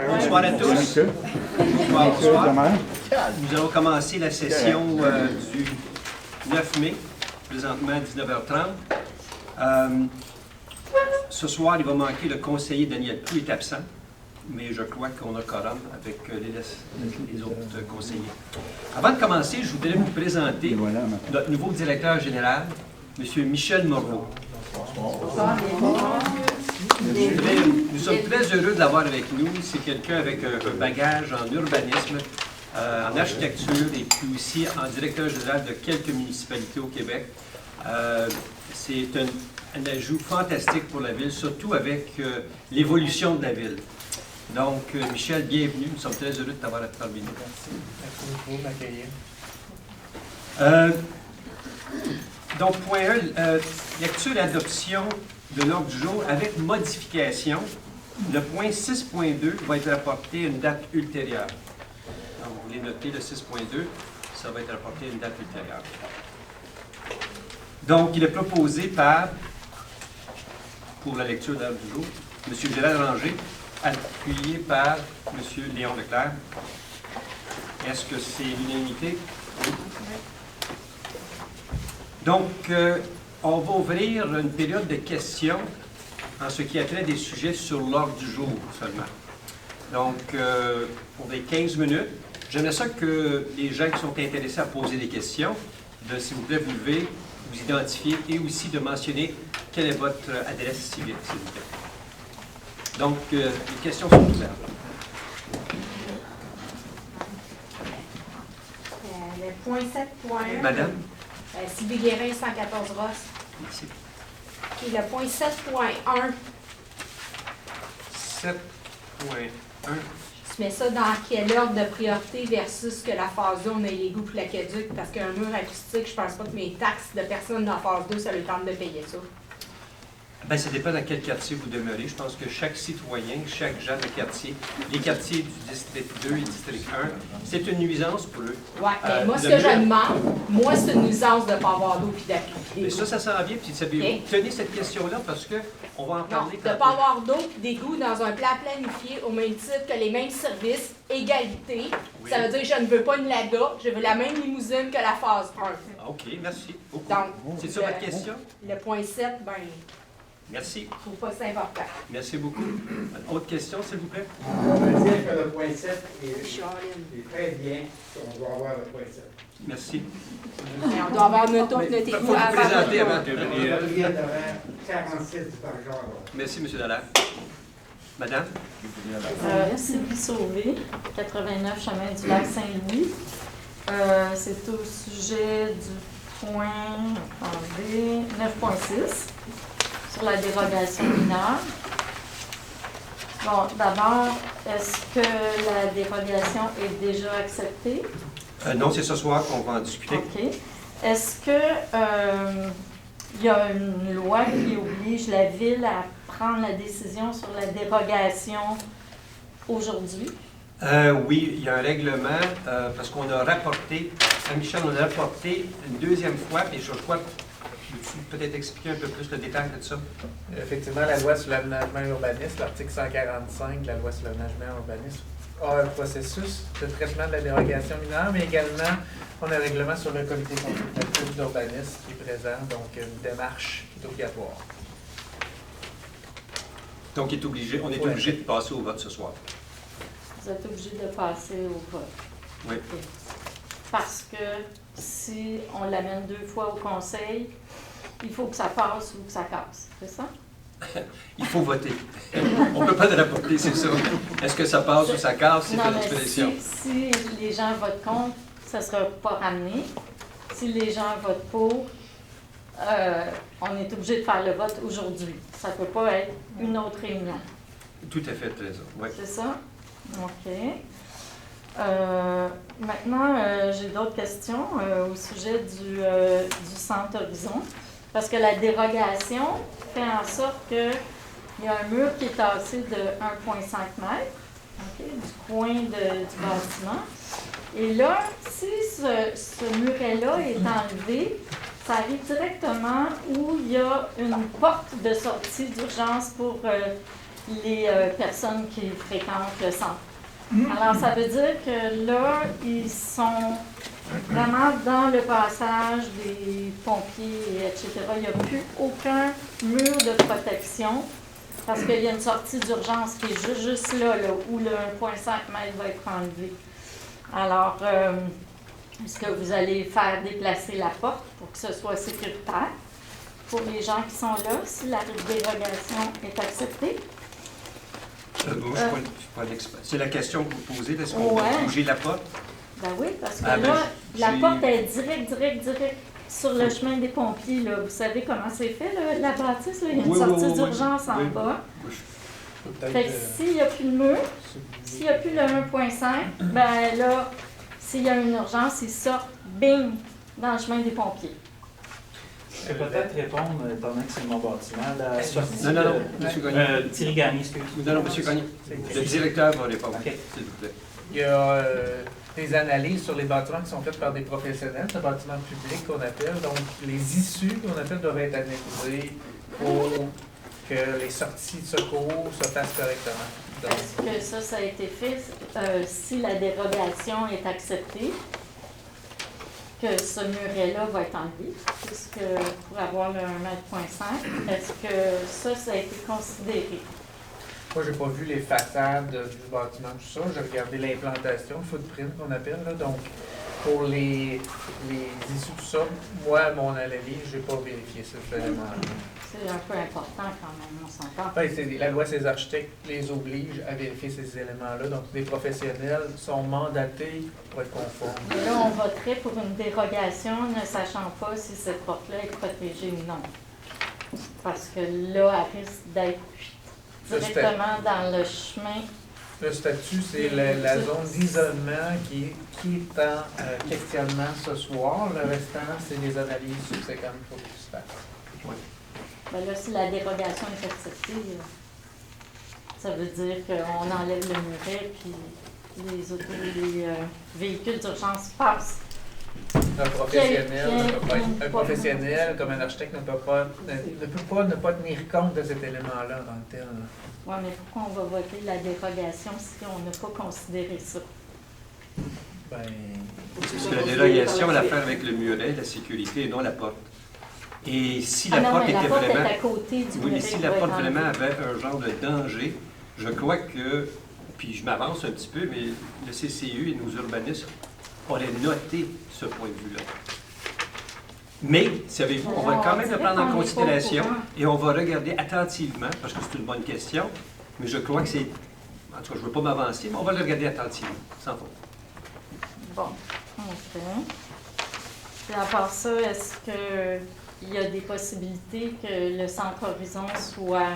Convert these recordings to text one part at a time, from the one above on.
Bonsoir à tous. Bonsoir. Nous allons commencer la session du 9 mai, présentement à 19h30. Ce soir, il va manquer le conseiller Daniel Proulx, est absent, mais je crois qu'on a quorum avec les autres conseillers. Avant de commencer, je voudrais vous présenter notre nouveau directeur général, M. Michel Moreau. Nous sommes très heureux de l'avoir avec nous. C'est quelqu'un avec un bagage en urbanisme, en architecture et puis aussi en directeur général de quelques municipalités au Québec. C'est un ajout fantastique pour la ville, surtout avec l'évolution de la ville. Donc, Michel, bienvenue. Nous sommes très heureux de t'avoir parmi nous. Merci beaucoup de m'accueillir. Donc, point 1, lecture et adoption de l'ordre du jour avec modification. Le point 6.2 va être rapporté à une date ultérieure. Donc, vous voulez noter le 6.2, ça va être rapporté à une date ultérieure. Donc, il est proposé pour la lecture de l'ordre du jour, M. Gérald Ranger, appuyé par M. Léon Leclerc. Est-ce que c'est l'unanimité? Oui. Donc, on va ouvrir une période de questions en ce qui a trait des sujets sur l'ordre du jour seulement. Donc, pour les 15 minutes, j'aimerais ça que les gens qui sont intéressés à poser des questions, s'il vous plaît, vous levez, vous identifier et aussi de mentionner quelle est votre adresse civile, s'il vous plaît. Donc, les questions sont ouvertes. Le point 7.1. Madame? Sylvie Guérin, 114 Ross. Merci. Et le point 7.1. 7.1. Tu mets ça dans quel ordre de priorité versus que la phase 2, on a les goûts pour l'aqueduc, parce qu'un mur acoustique, je pense pas que mes taxes de personnes dans la phase 2, ça le tente de payer ça. Bien, ça dépend dans quel quartier vous demeurez. Je pense que chaque citoyen, chaque gens de quartier, les quartiers du district 2 et district 1, c'est une nuisance pour eux. Oui, mais moi, ce que je demande, moi, c'est une nuisance de ne pas avoir d'eau et d'appliquer. Mais ça s'en vient. Puis savez-vous, tenez cette question-là parce qu'on va en parler. De ne pas avoir d'eau et d'égouts dans un plan planifié au même titre que les mêmes services, égalité. Oui. Ça veut dire que je ne veux pas une LADA, je veux la même limousine que la phase 1. Ah, OK, merci beaucoup. Donc, c'est ça votre question? Le point 7, bien... Merci. Je trouve pas ça important. Merci beaucoup. Autre question, s'il vous plaît? On veut dire que le point 7 est très bien, on doit avoir le point 7. Merci. Mais on doit avoir notre faut vous présenter avant de venir. 46 du Parc-Jean. Merci, M. Dallaire. Madame? Sylvie Sauvé, 89 chemin du lac Saint-Louis. C'est au sujet du point 9.6. Sur la dérogation mineure. Bon, d'abord, est-ce que la dérogation est déjà acceptée? Non, c'est ce soir qu'on va en discuter. OK. Est-ce que il y a une loi qui oblige la Ville à prendre la décision sur la dérogation aujourd'hui? Oui, il y a un règlement, parce qu'on a rapporté, à Michel, on a rapporté une deuxième fois, et je crois peux-tu peut-être expliquer un peu plus le détail de ça? Effectivement, la loi sur l'aménagement urbaniste, l'article 145 de la loi sur l'aménagement urbaniste, a un processus de traitement de la dérogation mineure, mais également, on a un règlement sur le comité consultatif d'urbanisme qui est présent, donc une démarche qui est obligatoire. Donc, on est obligé de passer au vote ce soir. Vous êtes obligé de passer au vote. Oui. Okay. Parce que si on l'amène 2 fois au conseil, il faut que ça passe ou que ça casse, c'est ça? Il faut voter. On ne peut pas le rapporter, c'est ça. Est-ce que ça passe ou ça casse? C'est une expression. Si les gens votent contre, ça ne sera pas ramené. Si les gens votent pour, on est obligé de faire le vote aujourd'hui. Ça ne peut pas être une autre réunion. Tout à fait, raison. Oui. C'est ça? OK. Maintenant, j'ai d'autres questions au sujet du Centre Horizon. Parce que la dérogation fait en sorte qu'il y a un mur qui est tassé de 1,5 m, okay, du coin du bâtiment. Et là, si ce muret-là est enlevé, ça arrive directement où il y a une porte de sortie d'urgence pour les personnes qui fréquentent le centre. Alors, ça veut dire que là, ils sont vraiment dans le passage des pompiers, etc. Il n'y a plus aucun mur de protection parce qu'il y a une sortie d'urgence qui est juste là, où le 1,5 mètre va être enlevé. Alors, est-ce que vous allez faire déplacer la porte pour que ce soit sécuritaire pour les gens qui sont là, si la dérogation est acceptée? Moi, je suis pas l'expert. C'est la question que vous posez, est-ce qu'on va bouger la porte? Ben oui, parce que Ah, ben, la porte est direct sur le chemin des pompiers. Là. Vous savez comment c'est fait, là, la bâtisse? Là? Il y a une sortie d'urgence en bas. Fait que s'il n'y a plus de mur, s'il n'y a plus le 1,5, ben là, s'il y a une urgence, ils sortent, bing, dans le chemin des pompiers. Je peux peut-être répondre, pendant que c'est mon bâtiment, la sortie... Non, M. Gagné. Thierry Gagné, excuse. Non, M. Gagné. Le directeur va répondre, Okay. s'il vous plaît. Il y a des analyses sur les bâtiments qui sont faites par des professionnels, ce bâtiment public qu'on appelle. Donc, les issues qu'on appelle doivent être analysées pour que les sorties de secours se fassent correctement. Est-ce que ça a été fait si la dérogation est acceptée? Que ce muret-là va être enlevé, puisque pour avoir le 1,5 m, est-ce que ça a été considéré? Moi, j'ai pas vu les façades du bâtiment, tout ça. J'ai regardé l'implantation, le footprint qu'on appelle. Là. Donc, pour les issues, tout ça, moi, à mon analyse, j'ai pas vérifié cet élément-là. C'est un peu important quand même, on s'entend. Ben, la loi des architectes les oblige à vérifier ces éléments-là. Donc, les professionnels sont mandatés pour être conformes. Mais là, on voterait pour une dérogation, ne sachant pas si cette porte-là est protégée ou non. Parce que là, elle risque d'être directement dans le chemin. Le statut, c'est la zone d'isolement qui est en questionnement ce soir. Le restant, c'est les analyses subséquentes pour qu'il se fasse. Ben là, si la dérogation est acceptée, ça veut dire qu'on enlève le muret puis les véhicules d'urgence passent. Un professionnel comme un architecte ne peut pas tenir compte de cet élément-là dans le tel. Oui, mais pourquoi on va voter la dérogation si on n'a pas considéré ça? Ben, Parce que la dérogation a l'affaire avec le muret, la sécurité et non la porte. Et si la porte était vraiment... est à côté du oui, mais si la muret porte vraiment avait un genre de danger, je crois que, puis je m'avance un petit peu, mais le CCU et nos urbanistes auraient noté ce point de vue-là. Mais, savez-vous, on va quand même le prendre en considération et on va regarder attentivement, parce que c'est une bonne question, mais je crois que c'est... En tout cas, je ne veux pas m'avancer, mais on va le regarder attentivement, sans faute. Bon, OK. Et à part ça, est-ce qu'il y a des possibilités que le Centre Horizon soit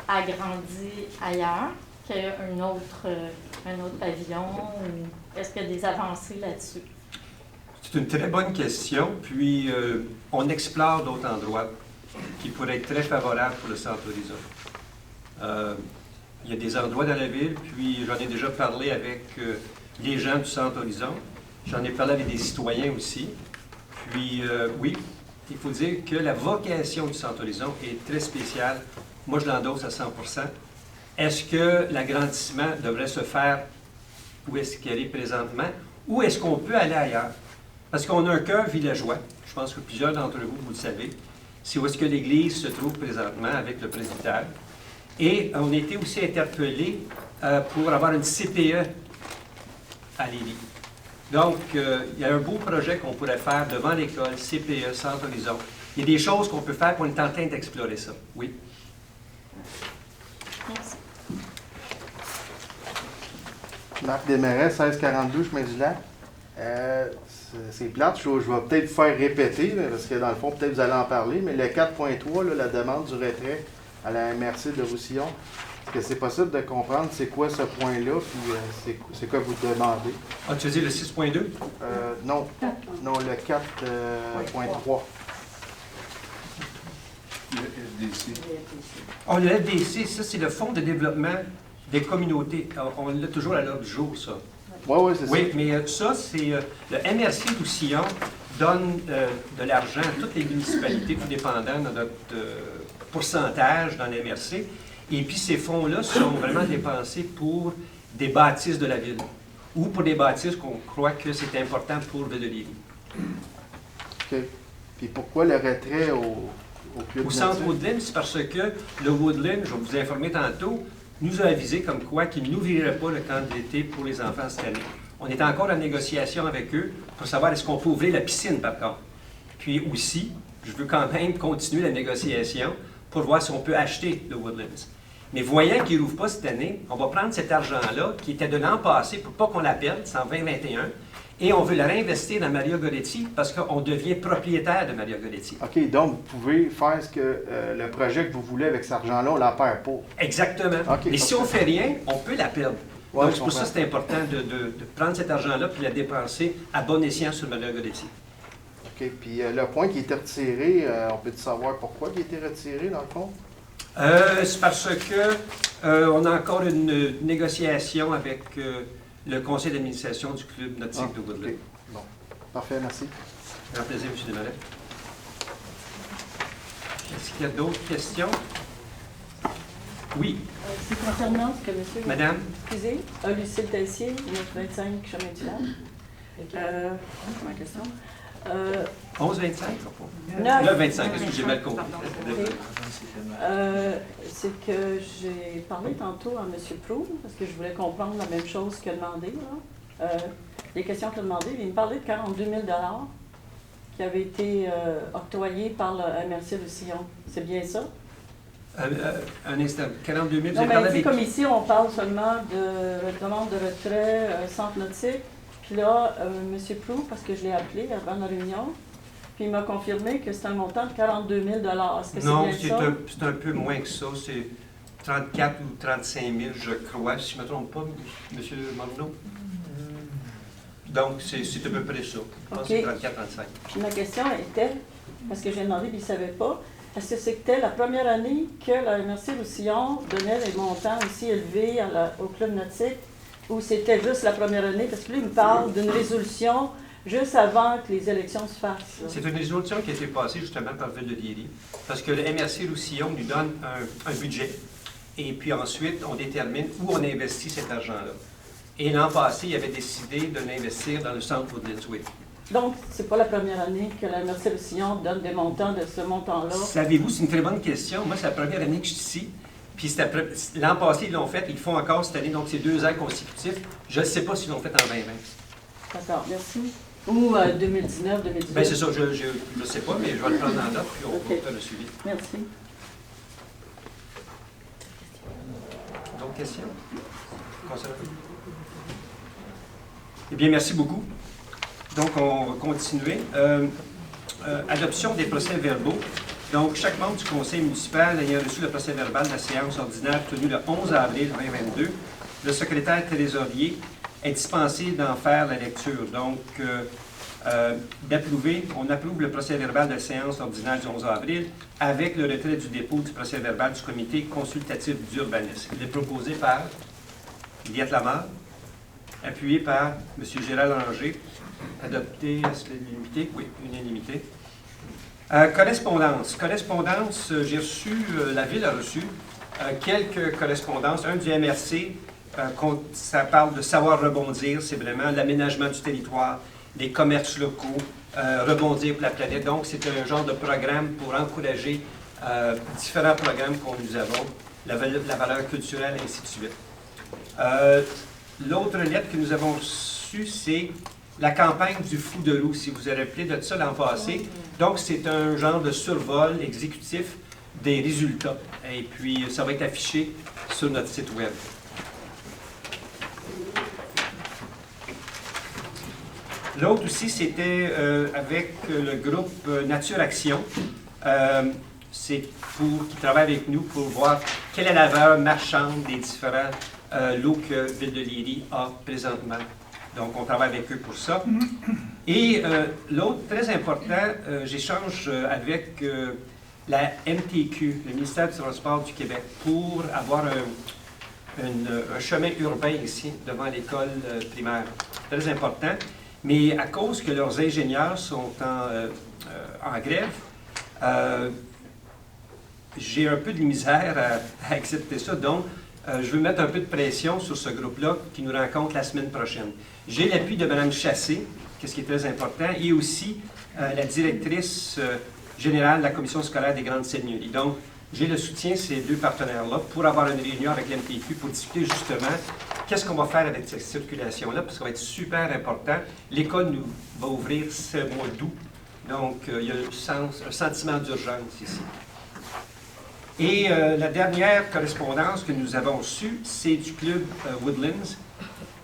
agrandi ailleurs, qu'il y ait un autre pavillon, ou est-ce qu'il y a des avancées là-dessus? C'est une très bonne question, puis on explore d'autres endroits qui pourraient être très favorables pour le Centre Horizon. Il y a des endroits dans la ville, puis j'en ai déjà parlé avec les gens du Centre Horizon. J'en ai parlé avec des citoyens aussi. Puis oui, il faut dire que la vocation du Centre Horizon est très spéciale. Moi, je l'endosse à 100%. Est-ce que l'agrandissement devrait se faire où est-ce qu'elle est présentement, ou est-ce qu'on peut aller ailleurs? Parce qu'on a un cœur villageois, je pense que plusieurs d'entre vous, vous le savez, c'est où est-ce que l'Église se trouve présentement avec le presbytère. Et on a été aussi interpellés pour avoir une CPE à Lévis. Donc, il y a un beau projet qu'on pourrait faire devant l'école, CPE, Centre Horizon. Il y a des choses qu'on peut faire, puis on est en train d'explorer ça. Oui. Merci. Marc Desmarais, 1642, chemin du Lac. C'est plate, je vais peut-être vous faire répéter, là, parce que dans le fond, peut-être vous allez en parler, mais le 4.3, là, la demande du retrait à la MRC de Roussillon, est-ce que c'est possible de comprendre c'est quoi ce point-là, puis c'est quoi vous demandez? Ah, tu veux dire le 6.2? Non, le 4.3. Le FDC. Oh, le FDC, ça, c'est le Fonds de développement des communautés. On l'a toujours à l'ordre du jour, ça. Oui, c'est ça. Oui, mais ça, c'est le MRC Roussillon donne de l'argent à toutes les municipalités, tout dépendant de notre pourcentage dans le MRC. Et puis ces fonds-là sont vraiment dépensés pour des bâtisses de la ville ou pour des bâtisses qu'on croit que c'est important pour Ville-de-Lévis. OK. Puis pourquoi le retrait au club Au centre nautique? Woodland, c'est parce que le Woodland, je vais vous informer tantôt, nous a avisé comme quoi qu'il n'ouvrirait pas le camp de l'été pour les enfants cette année. On est encore en négociation avec eux pour savoir est-ce qu'on peut ouvrir la piscine par contre. Puis aussi, je veux quand même continuer la négociation pour voir si on peut acheter le Woodlands. Mais voyant qu'il n'ouvre pas cette année, on va prendre cet argent-là qui était de l'an passé pour pas qu'on la perde, c'est en 2021, et on veut le réinvestir dans Maria Goretti parce qu'on devient propriétaire de Maria Goretti. OK, donc vous pouvez faire ce que le projet que vous voulez avec cet argent-là, on ne la perd pas. Exactement. OK, Mais si on ne fait rien, on peut la perdre. Ouais, Donc, je c'est pour ça que comprends. c'est important de prendre cet argent-là et de la dépenser à bon escient sur Maria Goretti. OK, puis le point qui était retiré, on peut savoir pourquoi il a été retiré, dans le fond? C'est parce que on a encore une négociation avec le conseil d'administration du club nautique de Woodland. OK. Bon, parfait, merci. Grand plaisir, M. Desmarais. Est-ce qu'il y a d'autres questions? Oui, C'est concernant ce que M. madame? Excusez, Lucille Tessier, 925 Chemin du Lac. Ma question. 11-25? Neuf. 9-25, est-ce que j'ai mal compris? C'est que j'ai parlé tantôt à M. Proulx, parce que je voulais comprendre la même chose qu'il a demandé. Là. Les questions qu'il a demandées, il me parlait de 42 000 qui avaient été octroyés par le MRC Roussillon. C'est bien ça? Un instant, 42 000, vous Non, avez mais parlé ici, avec... comme ici, on parle seulement de demande de retrait, centre nautique. Puis là, M. Proulx, parce que je l'ai appelé avant la réunion, puis il m'a confirmé que c'est un montant de 42 000 Est-ce que c'est Non, bien ça? c'est un peu moins que ça. C'est 34 ou 35 000, je crois, si je ne me trompe pas, M. Morneau. Donc, c'est à peu près ça. Je pense que c'est 34-35. Puis ma question était, parce que j'ai demandé, puis il ne savait pas, est-ce que c'était la première année que la MRC Roussillon donnait des montants aussi élevés au club nautique, ou c'était juste la première année? Parce que lui, il me parle d'une résolution juste avant que les élections se fassent. Là. C'est une résolution qui a été passée justement par Ville-de-Lévis, parce que le MRC Roussillon nous donne un budget, et puis ensuite, on détermine où on investit cet argent-là. Et l'an passé, il avait décidé de l'investir dans le centre Woodlands. Donc, c'est pas la première année que la MRC Roussillon donne des montants de ce montant-là? Savez-vous, c'est une très bonne question. Moi, c'est la première année que je suis ici. Puis l'an passé, ils l'ont fait, ils le font encore cette année, donc c'est 2 ans consécutifs. Je ne sais pas s'ils l'ont fait en 2020. D'accord, merci. Ou 2019, 2018? Bien, c'est ça, je ne sais pas, mais je vais le prendre en note, puis on va faire le suivi. Merci. D'autres questions? Eh bien, merci beaucoup. Donc, on va continuer. Adoption des procès-verbaux. Donc, chaque membre du conseil municipal ayant reçu le procès-verbal de la séance ordinaire tenue le 11 avril 2022, le secrétaire trésorier est dispensé d'en faire la lecture. Donc, d'approuver, on approuve le procès-verbal de la séance ordinaire du 11 avril avec le retrait du dépôt du procès-verbal du comité consultatif d'urbanisme. Il est proposé par Liette Lamarre, appuyé par M. Gérald Ranger, adopté, est-ce l'unanimité? Oui, unanimité. Correspondance. Correspondance, j'ai reçu, la Ville a reçu quelques correspondances. Un du MRC, ça parle de savoir rebondir, c'est vraiment l'aménagement du territoire, les commerces locaux, rebondir pour la planète. Donc, c'est un genre de programme pour encourager différents programmes que nous avons, la valeur culturelle, et ainsi de suite. L'autre lettre que nous avons reçue, c'est la campagne du fou de roue, si vous vous rappelez de ça l'an passé. Donc, c'est un genre de survol exécutif des résultats. Et puis, ça va être affiché sur notre site Web. L'autre aussi, c'était avec le groupe Nature Action. C'est qui travaille avec nous pour voir quelle est la valeur marchande des différents lots que Ville-de-Lévis a présentement. Donc, on travaille avec eux pour ça. Et l'autre, très important, j'échange avec la MTQ, le ministère du Transport du Québec, pour avoir un chemin urbain ici, devant l'école primaire. Très important. Mais à cause que leurs ingénieurs sont en grève, j'ai un peu de misère à accepter ça. Donc, je veux mettre un peu de pression sur ce groupe-là qui nous rencontre la semaine prochaine. J'ai l'appui de Mme Chassé, ce qui est très important, et aussi la directrice générale de la Commission scolaire des Grandes Seigneuries. Donc, j'ai le soutien de ces deux partenaires-là pour avoir une réunion avec l'MPQ pour discuter justement qu'est-ce qu'on va faire avec cette circulation-là, parce que ça va être super important. L'école nous va ouvrir ce mois d'août, donc il y a un sentiment d'urgence ici. Et la dernière correspondance que nous avons reçue, c'est du club Woodlands,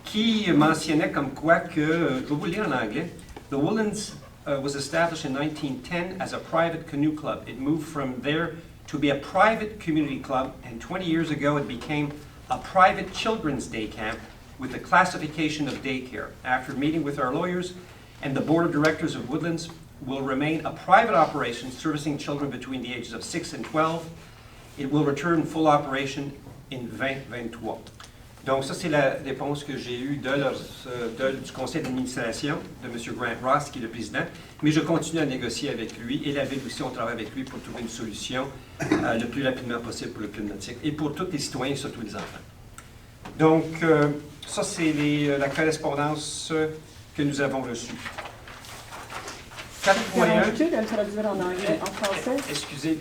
qui mentionnait comme quoi que, je vais vous le lire en anglais, The Woodlands was established in 1910 as a private canoe club. It moved from there to be a private community club, and 20 years ago it became a private children's day camp with the classification of daycare. After meeting with our lawyers and the board of directors of Woodlands, will remain a private operation servicing children between the ages of 6 and 12. It will return full operation in 2023. Donc, ça, c'est la réponse que j'ai eue du conseil d'administration de M. Grant Ross, qui est le président. Mais je continue à négocier avec lui et la ville aussi, on travaille avec lui pour trouver une solution le plus rapidement possible pour le club nautique et pour tous les citoyens et surtout les enfants. Donc, ça, c'est la correspondance que nous avons reçue. 4.1. Déranges-tu de le traduire en anglais, en français? Excusez,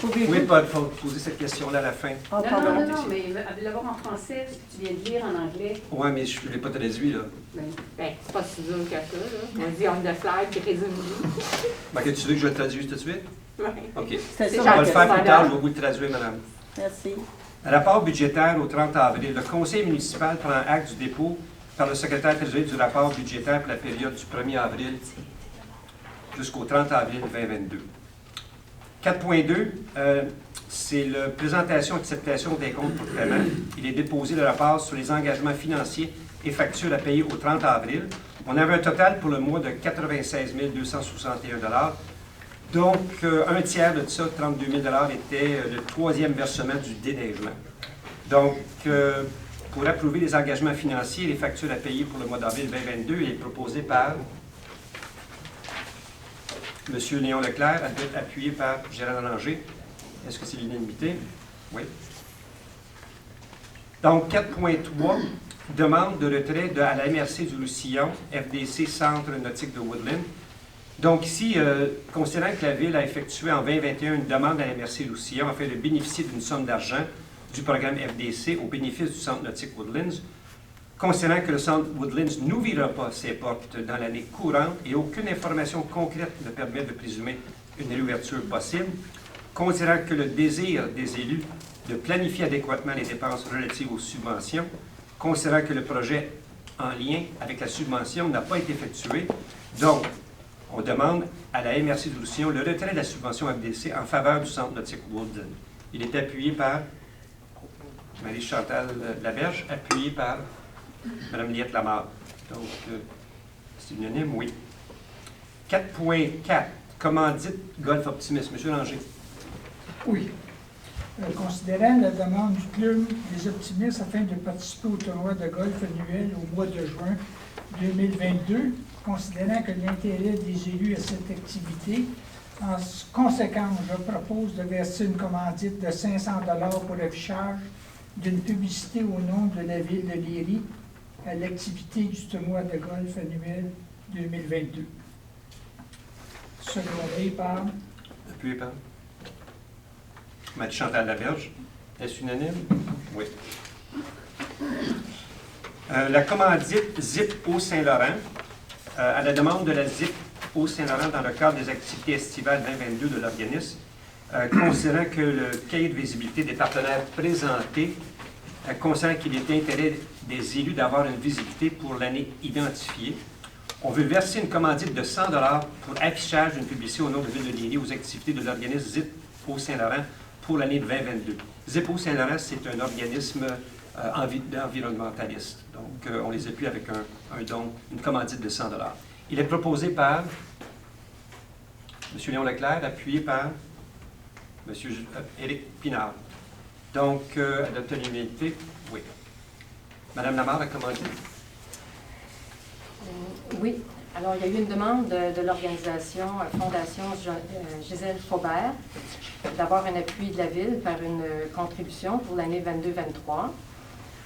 Pouvez-vous? oui, pas poser cette question-là à la fin. Ah, Non, pardon. non, non, mais l'avoir en français, ce que tu viens de lire en anglais, Oui, mais je ne l'ai pas traduit, là. C'est pas si dur que ça, là. Vas-y, on the fly, puis résume-nous. Ben, que tu veux que je le traduise tout de suite? Ouais. OK. C'était On ça va ma le faire question. plus tard, je vais vous le traduire, madame. Merci. Rapport budgétaire au 30 avril. Le conseil municipal prend acte du dépôt par le secrétaire trésorier du rapport budgétaire pour la période du 1er avril jusqu'au 30 avril 2022. 4.2, c'est la présentation et acceptation des comptes pour paiement. Il est déposé le rapport sur les engagements financiers et factures à payer au 30 avril. On avait un total pour le mois de 96 261 $. Donc, un tiers de ça, 32 000 $, était le troisième versement du déneigement. Donc, pour approuver les engagements financiers et les factures à payer pour le mois d'avril 2022, il est proposé par M. Léon Leclerc, appuyé par Gérard Langer. Est-ce que c'est l'unanimité? Oui. Donc, 4.3, demande de retrait à la MRC du Roussillon, FDC Centre nautique de Woodland. Donc ici, considérant que la Ville a effectué en 2021 une demande à la MRC Roussillon afin de bénéficier d'une somme d'argent du programme FDC au bénéfice du Centre nautique Woodlands, considérant que le Centre Woodlands n'ouvrira pas ses portes dans l'année courante et aucune information concrète ne permet de présumer une réouverture possible, considérant que le désir des élus de planifier adéquatement les dépenses relatives aux subventions, considérant que le projet en lien avec la subvention n'a pas été effectué, donc on demande à la MRC du Roussillon le retrait de la subvention FDC en faveur du Centre nautique Woodlands. Il est appuyé par Marie-Chantal Laberge, appuyé par Mme Liette Lamarre. Donc, c'est unanime, oui. 4.4, commandite Golf Optimisme. M. Langer. Oui. Considérant la demande du Club des Optimistes afin de participer au tournoi de golf annuel au mois de juin 2022, considérant que l'intérêt des élus à cette activité, en conséquence, je propose de verser une commandite de 500 $ pour l'affichage d'une publicité au nom de la ville de Léry à l'activité du tournoi de golf annuel 2022. Secondé par... Appuyé par Marie-Chantal Laberge. Est-ce unanime? Oui. La commandite ZIP au Saint-Laurent, à la demande de la ZIP au Saint-Laurent dans le cadre des activités estivales 2022 de l'organisme, considérant que le cahier de visibilité des partenaires présentés, considérant qu'il est intérêt des élus d'avoir une visibilité pour l'année identifiée, on veut verser une commandite de 100 $ pour affichage d'une publicité au nom de Ville de Léry aux activités de l'organisme ZIP au Saint-Laurent pour l'année 2022. ZIP au Saint-Laurent, c'est un organisme environnementaliste. Donc, on les appuie avec un don, une commandite de 100 $. Il est proposé par M. Léon Leclerc, appuyé par M. Éric Pinard. Donc, adopter l'unanimité, oui. Madame Lamarre, la commandite. Oui. Alors, il y a eu une demande de l'organisation Fondation Gisèle Faubert d'avoir un appui de la Ville par une contribution pour l'année 22-23.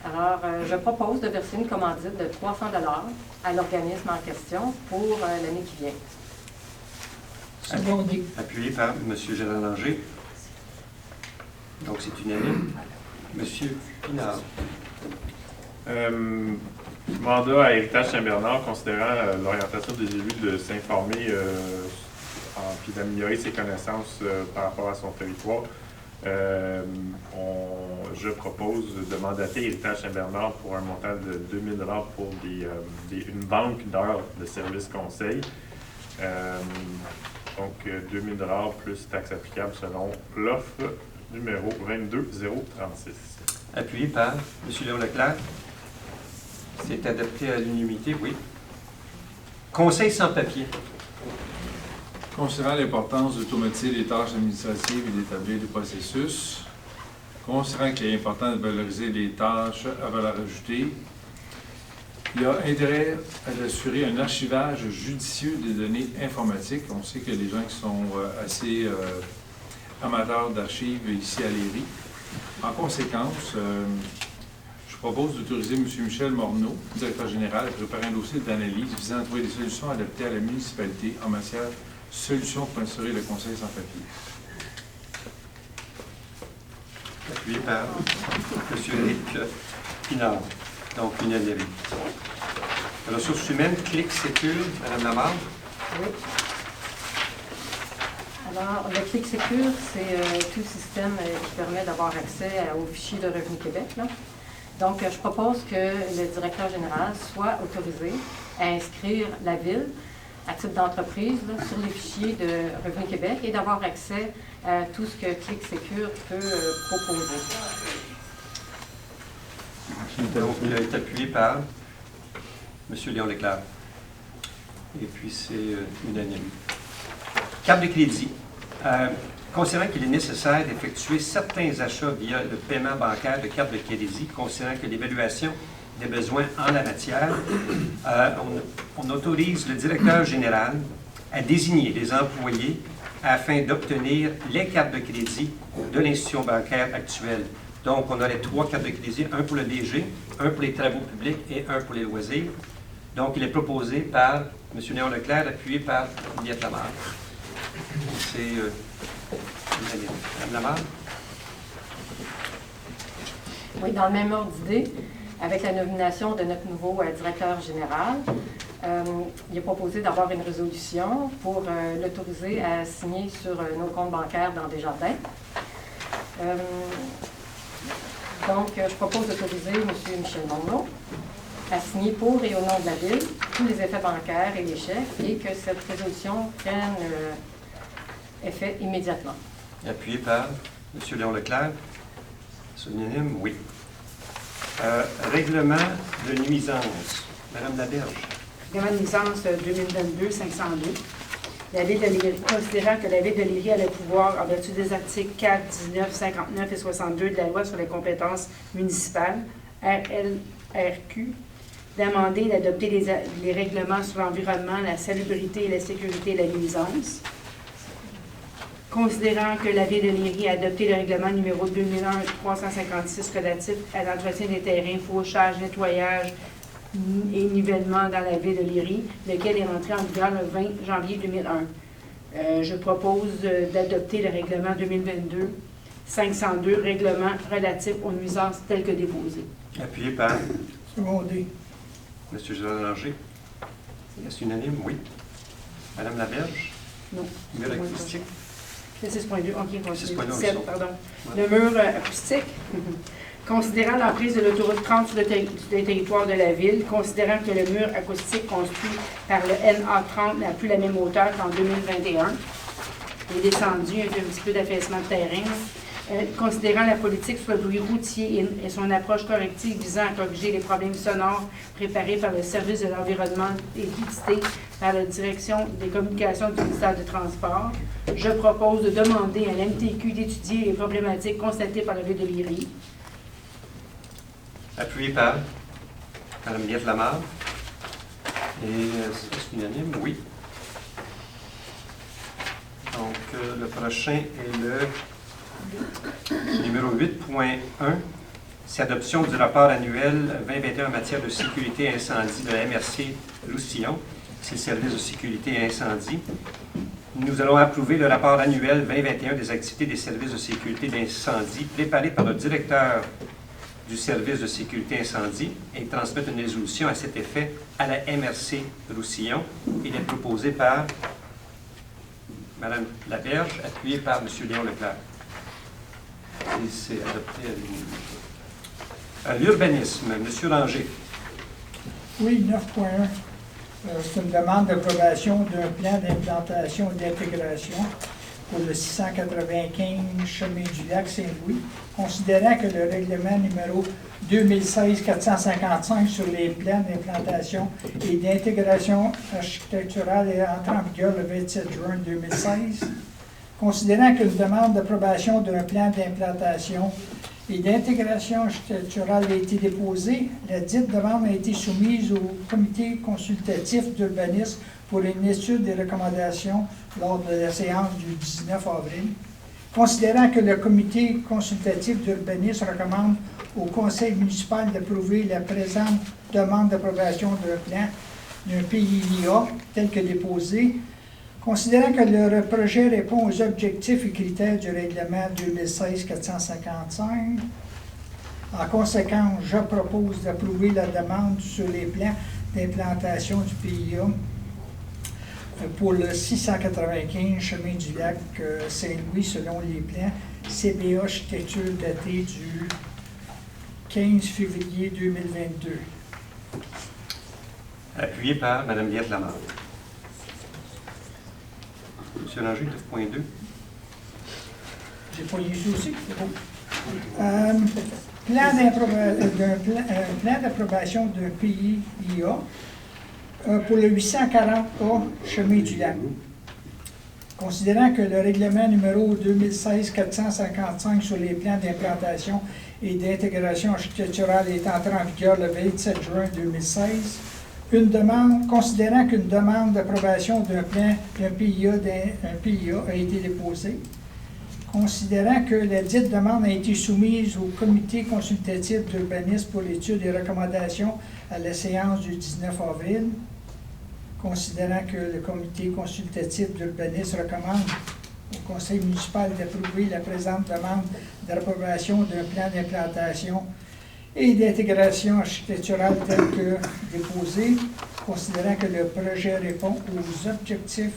Alors, je propose de verser une commandite de 300 $ à l'organisme en question pour l'année qui vient. Secondé. Appuyé par M. Gérard Langer. Donc, c'est unanime. M. Pinard. Mandat à Héritage Saint-Bernard, considérant l'orientation des élus de s'informer puis d'améliorer ses connaissances par rapport à son territoire. Je propose de mandater Héritage Saint-Bernard pour un montant de 2 000 $ pour une banque d'heures de service conseil. Donc, 2 000 $ plus taxes applicables selon l'offre numéro 22036. Appuyé par M. Léon Leclerc. C'est adopté à l'unanimité, oui. Conseil sans papier. Considérant l'importance d'automatiser les tâches administratives et d'établir des processus, considérant qu'il est important de valoriser les tâches à valeur ajoutée, il y a intérêt à assurer un archivage judicieux des données informatiques. On sait que les gens qui sont assez amateurs d'archives ici à Lévis. En conséquence, je propose d'autoriser M. Michel Morneau, directeur général, à préparer un dossier d'analyse visant à trouver des solutions adaptées à la municipalité en matière de solutions pour instaurer le conseil sans papier. Appuyé par M. Éric Pinard. Donc, unanime. Ressources humaines, Clic Sécure, Mme Lamarre. Oui. Alors, le Clic Sécure, c'est tout système qui permet d'avoir accès aux fichiers de Revenu Québec, là. Donc, je propose que le directeur général soit autorisé à inscrire la Ville à titre d'entreprise sur les fichiers de Revenu Québec et d'avoir accès à tout ce que Clic Sécure peut proposer. Donc, il a été appuyé par M. Léon Leclerc. Et puis, c'est unanime. Carte de crédit. Considérant qu'il est nécessaire d'effectuer certains achats via le paiement bancaire de carte de crédit, considérant que l'évaluation des besoins en la matière, on autorise le directeur général à désigner des employés afin d'obtenir les cartes de crédit de l'institution bancaire actuelle. Donc, on aurait 3 cartes de crédit, un pour le DG, un pour les travaux publics et un pour les loisirs. Donc, il est proposé par M. Léon Leclerc, appuyé par Juliette Lamarre. C'est Mme Lamarre. Oui, dans le même ordre d'idée, avec la nomination de notre nouveau directeur général, il est proposé d'avoir une résolution pour l'autoriser à signer sur nos comptes bancaires dans Desjardins. Donc, je propose d'autoriser M. Michel Morneau à signer pour et au nom de la Ville tous les effets bancaires et les chèques et que cette résolution prenne effet immédiatement. Appuyé par M. Léon Leclerc. C'est unanime? Oui. Règlement de nuisance. Mme Laberge. Règlement de nuisance 2022-502. La Ville de Lévis, considérant que la Ville de Lévis a le pouvoir, en vertu des articles 4, 19, 59 et 62 de la Loi sur les compétences municipales, RLRQ, d'amender et d'adopter les règlements sur l'environnement, la salubrité et la sécurité de la nuisance. Considérant que la Ville de Lévis a adopté le règlement numéro 2001-356 relatif à l'entretien des terrains, fauchage, nettoyage et nivellement dans la Ville de Lévis, lequel est rentré en vigueur le 20 janvier 2001. Je propose d'adopter le règlement 2022-502, règlement relatif aux nuisances tel que déposé. Appuyé par Secondé. M. Gérard Langer. Est-ce unanime? Oui. Mme Laberge. Non. Mur acoustique. Le 6.2, OK, 6.2, pardon. Le mur acoustique. Considérant l'emprise de l'autoroute 30 sur le territoire de la Ville, considérant que le mur acoustique construit par le NA30 n'a plus la même hauteur qu'en 2021, il est descendu, il y a un petit peu d'affaissement de terrain. Considérant la politique sur le bruit routier et son approche corrective visant à corriger les problèmes sonores préparés par le service de l'environnement et édité par la direction des communications du ministère des Transports, je propose de demander à l'MTQ d'étudier les problématiques constatées par la Ville de Lévis. Appuyé par Mme Juliette Lamarre. Et est-ce unanime? Oui. Donc, le prochain est le numéro 8.1. C'est adoption du rapport annuel 2021 en matière de sécurité incendie de la MRC Roussillon. C'est le service de sécurité incendie. Nous allons approuver le rapport annuel 2021 des activités des services de sécurité d'incendie préparé par le directeur du service de sécurité incendie et transmettre une résolution à cet effet à la MRC Roussillon. Il est proposé par Mme Laberge, appuyé par M. Léon Leclerc. Et c'est adopté à l'unanimité. L'urbanisme, M. Ranger. Oui, 9.1. C'est une demande d'approbation d'un plan d'implantation et d'intégration pour le 695 chemin du lac Saint-Louis, considérant que le règlement numéro 2016-455 sur les plans d'implantation et d'intégration architecturale est entré en vigueur le 27 juin 2016, considérant qu'une demande d'approbation d'un plan d'implantation et d'intégration architecturale a été déposée, la dite demande a été soumise au comité consultatif d'urbanisme pour une étude des recommandations lors de la séance du 19 avril. Considérant que le comité consultatif d'urbanisme recommande au conseil municipal d'approuver la présente demande d'approbation d'un plan d'un PIA tel que déposé, considérant que le projet répond aux objectifs et critères du règlement 2016-455, en conséquence, je propose d'approuver la demande sur les plans d'implantation du PIA pour le 695 chemin du lac Saint-Louis selon les plans CBA architecture datés du 15 février 2022. Appuyé par Mme Liette Lamarre. M. Ranger, 9.2. J'ai pas lu ça aussi, c'est bon. Plan d'approbation d'un PIA pour le 840A chemin du lac. Considérant que le règlement numéro 2016-455 sur les plans d'implantation et d'intégration architecturale est entré en vigueur le 27 juin 2016, considérant qu'une demande d'approbation d'un plan d'un PIA a été déposée, considérant que la dite demande a été soumise au comité consultatif d'urbanisme pour l'étude des recommandations à la séance du 19 avril, considérant que le comité consultatif d'urbanisme recommande au conseil municipal d'approuver la présente demande d'approbation d'un plan d'implantation et d'intégration architecturale tel que déposé, considérant que le projet répond aux objectifs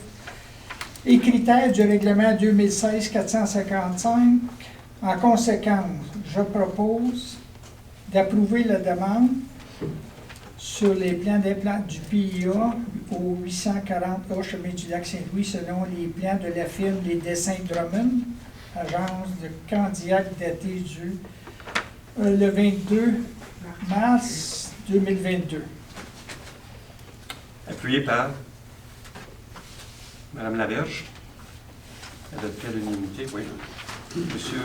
et critères du règlement 2016-455. En conséquence, je propose d'approuver la demande sur les plans d'implantation du PIA au 840A chemin du lac Saint-Louis selon les plans de la firme Les Dessins Drummond, agence de Candiac daté du le 22 mars 2022. Appuyé par Mme Laberge. Adopté à l'unanimité, oui. Monsieur.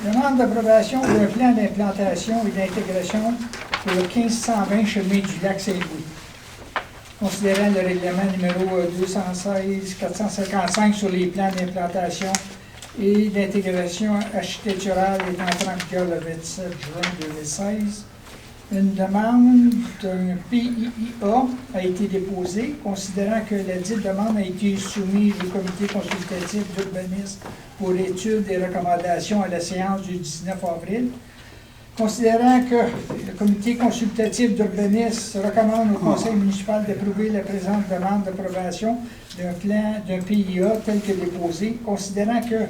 Demande d'approbation d'un plan d'implantation et d'intégration pour le 1520 chemin du lac Saint-Louis. Considérant le règlement numéro 216-455 sur les plans d'implantation et d'intégration architecturale est entré en vigueur le 27 juin 2016. Une demande d'un PIA a été déposée, considérant que la dite demande a été soumise au comité consultatif d'urbanisme pour l'étude des recommandations à la séance du 19 avril. Considérant que le comité consultatif d'urbanisme recommande au conseil municipal d'approuver la présente demande d'approbation d'un plan d'un PIA tel que déposé, considérant que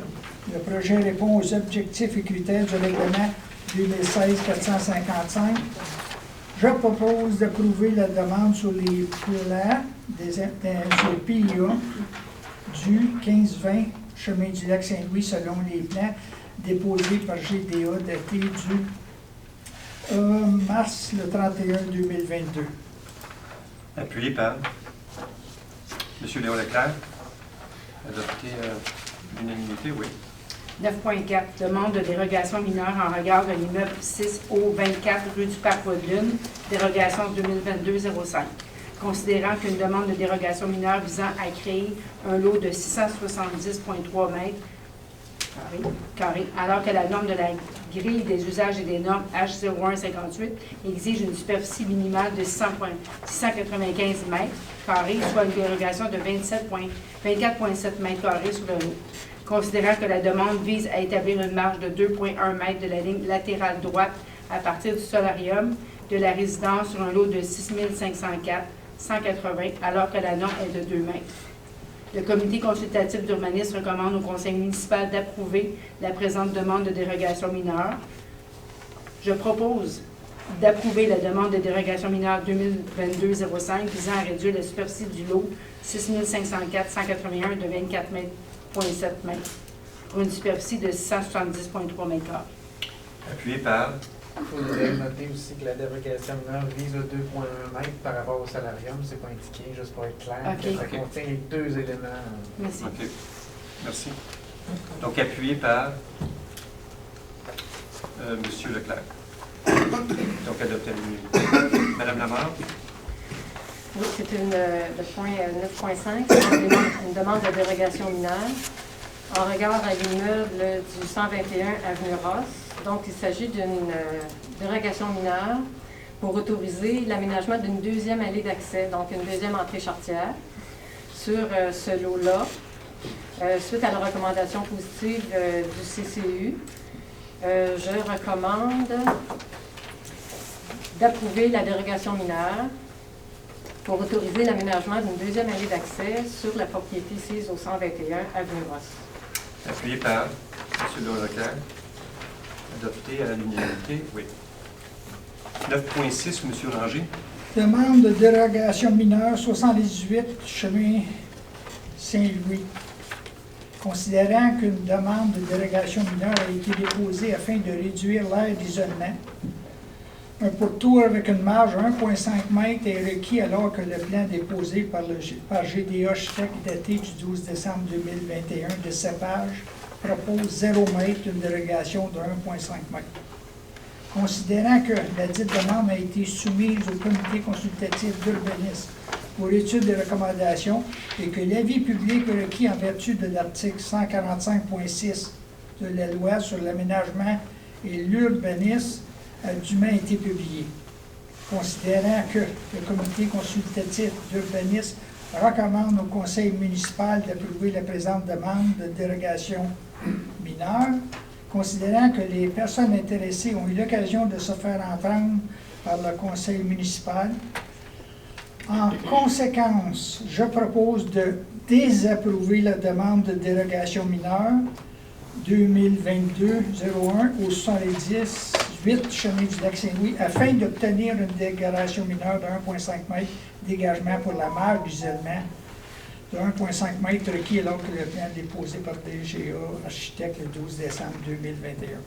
le projet répond aux objectifs et critères du règlement 2016-455, je propose d'approuver la demande sur les plans sur le PIA du 1520 chemin du lac Saint-Louis selon les plans déposés par GDA datés du mars le 31 2022. Appuyé par M. Léon Leclerc. Adopté à l'unanimité, oui. 9.4, demande de dérogation mineure en regard de l'immeuble 6O24 rue du Parc Woodland, dérogation 2022-05. Considérant qu'une demande de dérogation mineure visant à créer un lot de 670,3 mètres carrés, alors que la norme de la grille des usages et des normes H0158 exige une superficie minimale de 695 mètres carrés, soit une dérogation de 24,7 mètres carrés sur le lot. Considérant que la demande vise à établir une marge de 2,1 mètres de la ligne latérale droite à partir du solarium de la résidence sur un lot de 6504,180 alors que la norme est de 2 mètres. Le comité consultatif d'urbanisme recommande au conseil municipal d'approuver la présente demande de dérogation mineure. Je propose d'approuver la demande de dérogation mineure 2022-05 visant à réduire la superficie du lot 6504,181 de 24,7 mètres pour une superficie de 670,3 mètres carrés. Appuyé par. Il faudrait noter aussi que la dérogation mineure vise le 2,1 mètres par rapport au salarium. C'est pas indiqué, juste pour être clair. Okay. Ça contient les deux éléments. Merci. OK. Merci. Donc, appuyé par Monsieur Leclerc. Donc, adopté à l'unanimité. Madame Lamarre? Oui, c'est le point 9.5, c'est une demande de dérogation mineure en regard à l'immeuble du 121 avenue Ross. Donc, il s'agit d'une dérogation mineure pour autoriser l'aménagement d'une deuxième allée d'accès, donc une deuxième entrée charretière, sur ce lot-là. Suite à la recommandation positive du CCU, je recommande d'approuver la dérogation mineure pour autoriser l'aménagement d'une deuxième allée d'accès sur la propriété sise au 121 avenue Ross. Appuyé par M. Leclerc. Adopté à l'unanimité, oui. 9.6, M. Ranger. Demande de dérogation mineure 78, chemin Saint-Louis. Considérant qu'une demande de dérogation mineure a été déposée afin de réduire l'aire d'isolement, un pourtour avec une marge de 1,5 m est requis alors que le plan déposé par GDA Chitec daté du 12 décembre 2021 de cépage propose 0 m d'une dérogation de 1,5 m. Considérant que la dite demande a été soumise au comité consultatif d'urbanisme pour étude des recommandations et que l'avis public requis en vertu de l'article 145.6 de la loi sur l'aménagement et l'urbanisme a dûment été publié. Considérant que le comité consultatif d'urbanisme recommande au conseil municipal d'approuver la présente demande de dérogation mineure, considérant que les personnes intéressées ont eu l'occasion de se faire entendre par le conseil municipal, en conséquence, je propose de désapprouver la demande de dérogation mineure 2022-01 au 78 chemin du Lac-Saint-Louis afin d'obtenir une dérogation mineure de 1,5 m dégagement pour la marge d'isolement de 1,5 m requis alors que le plan déposé par DGA Architecte le 12 décembre 2021.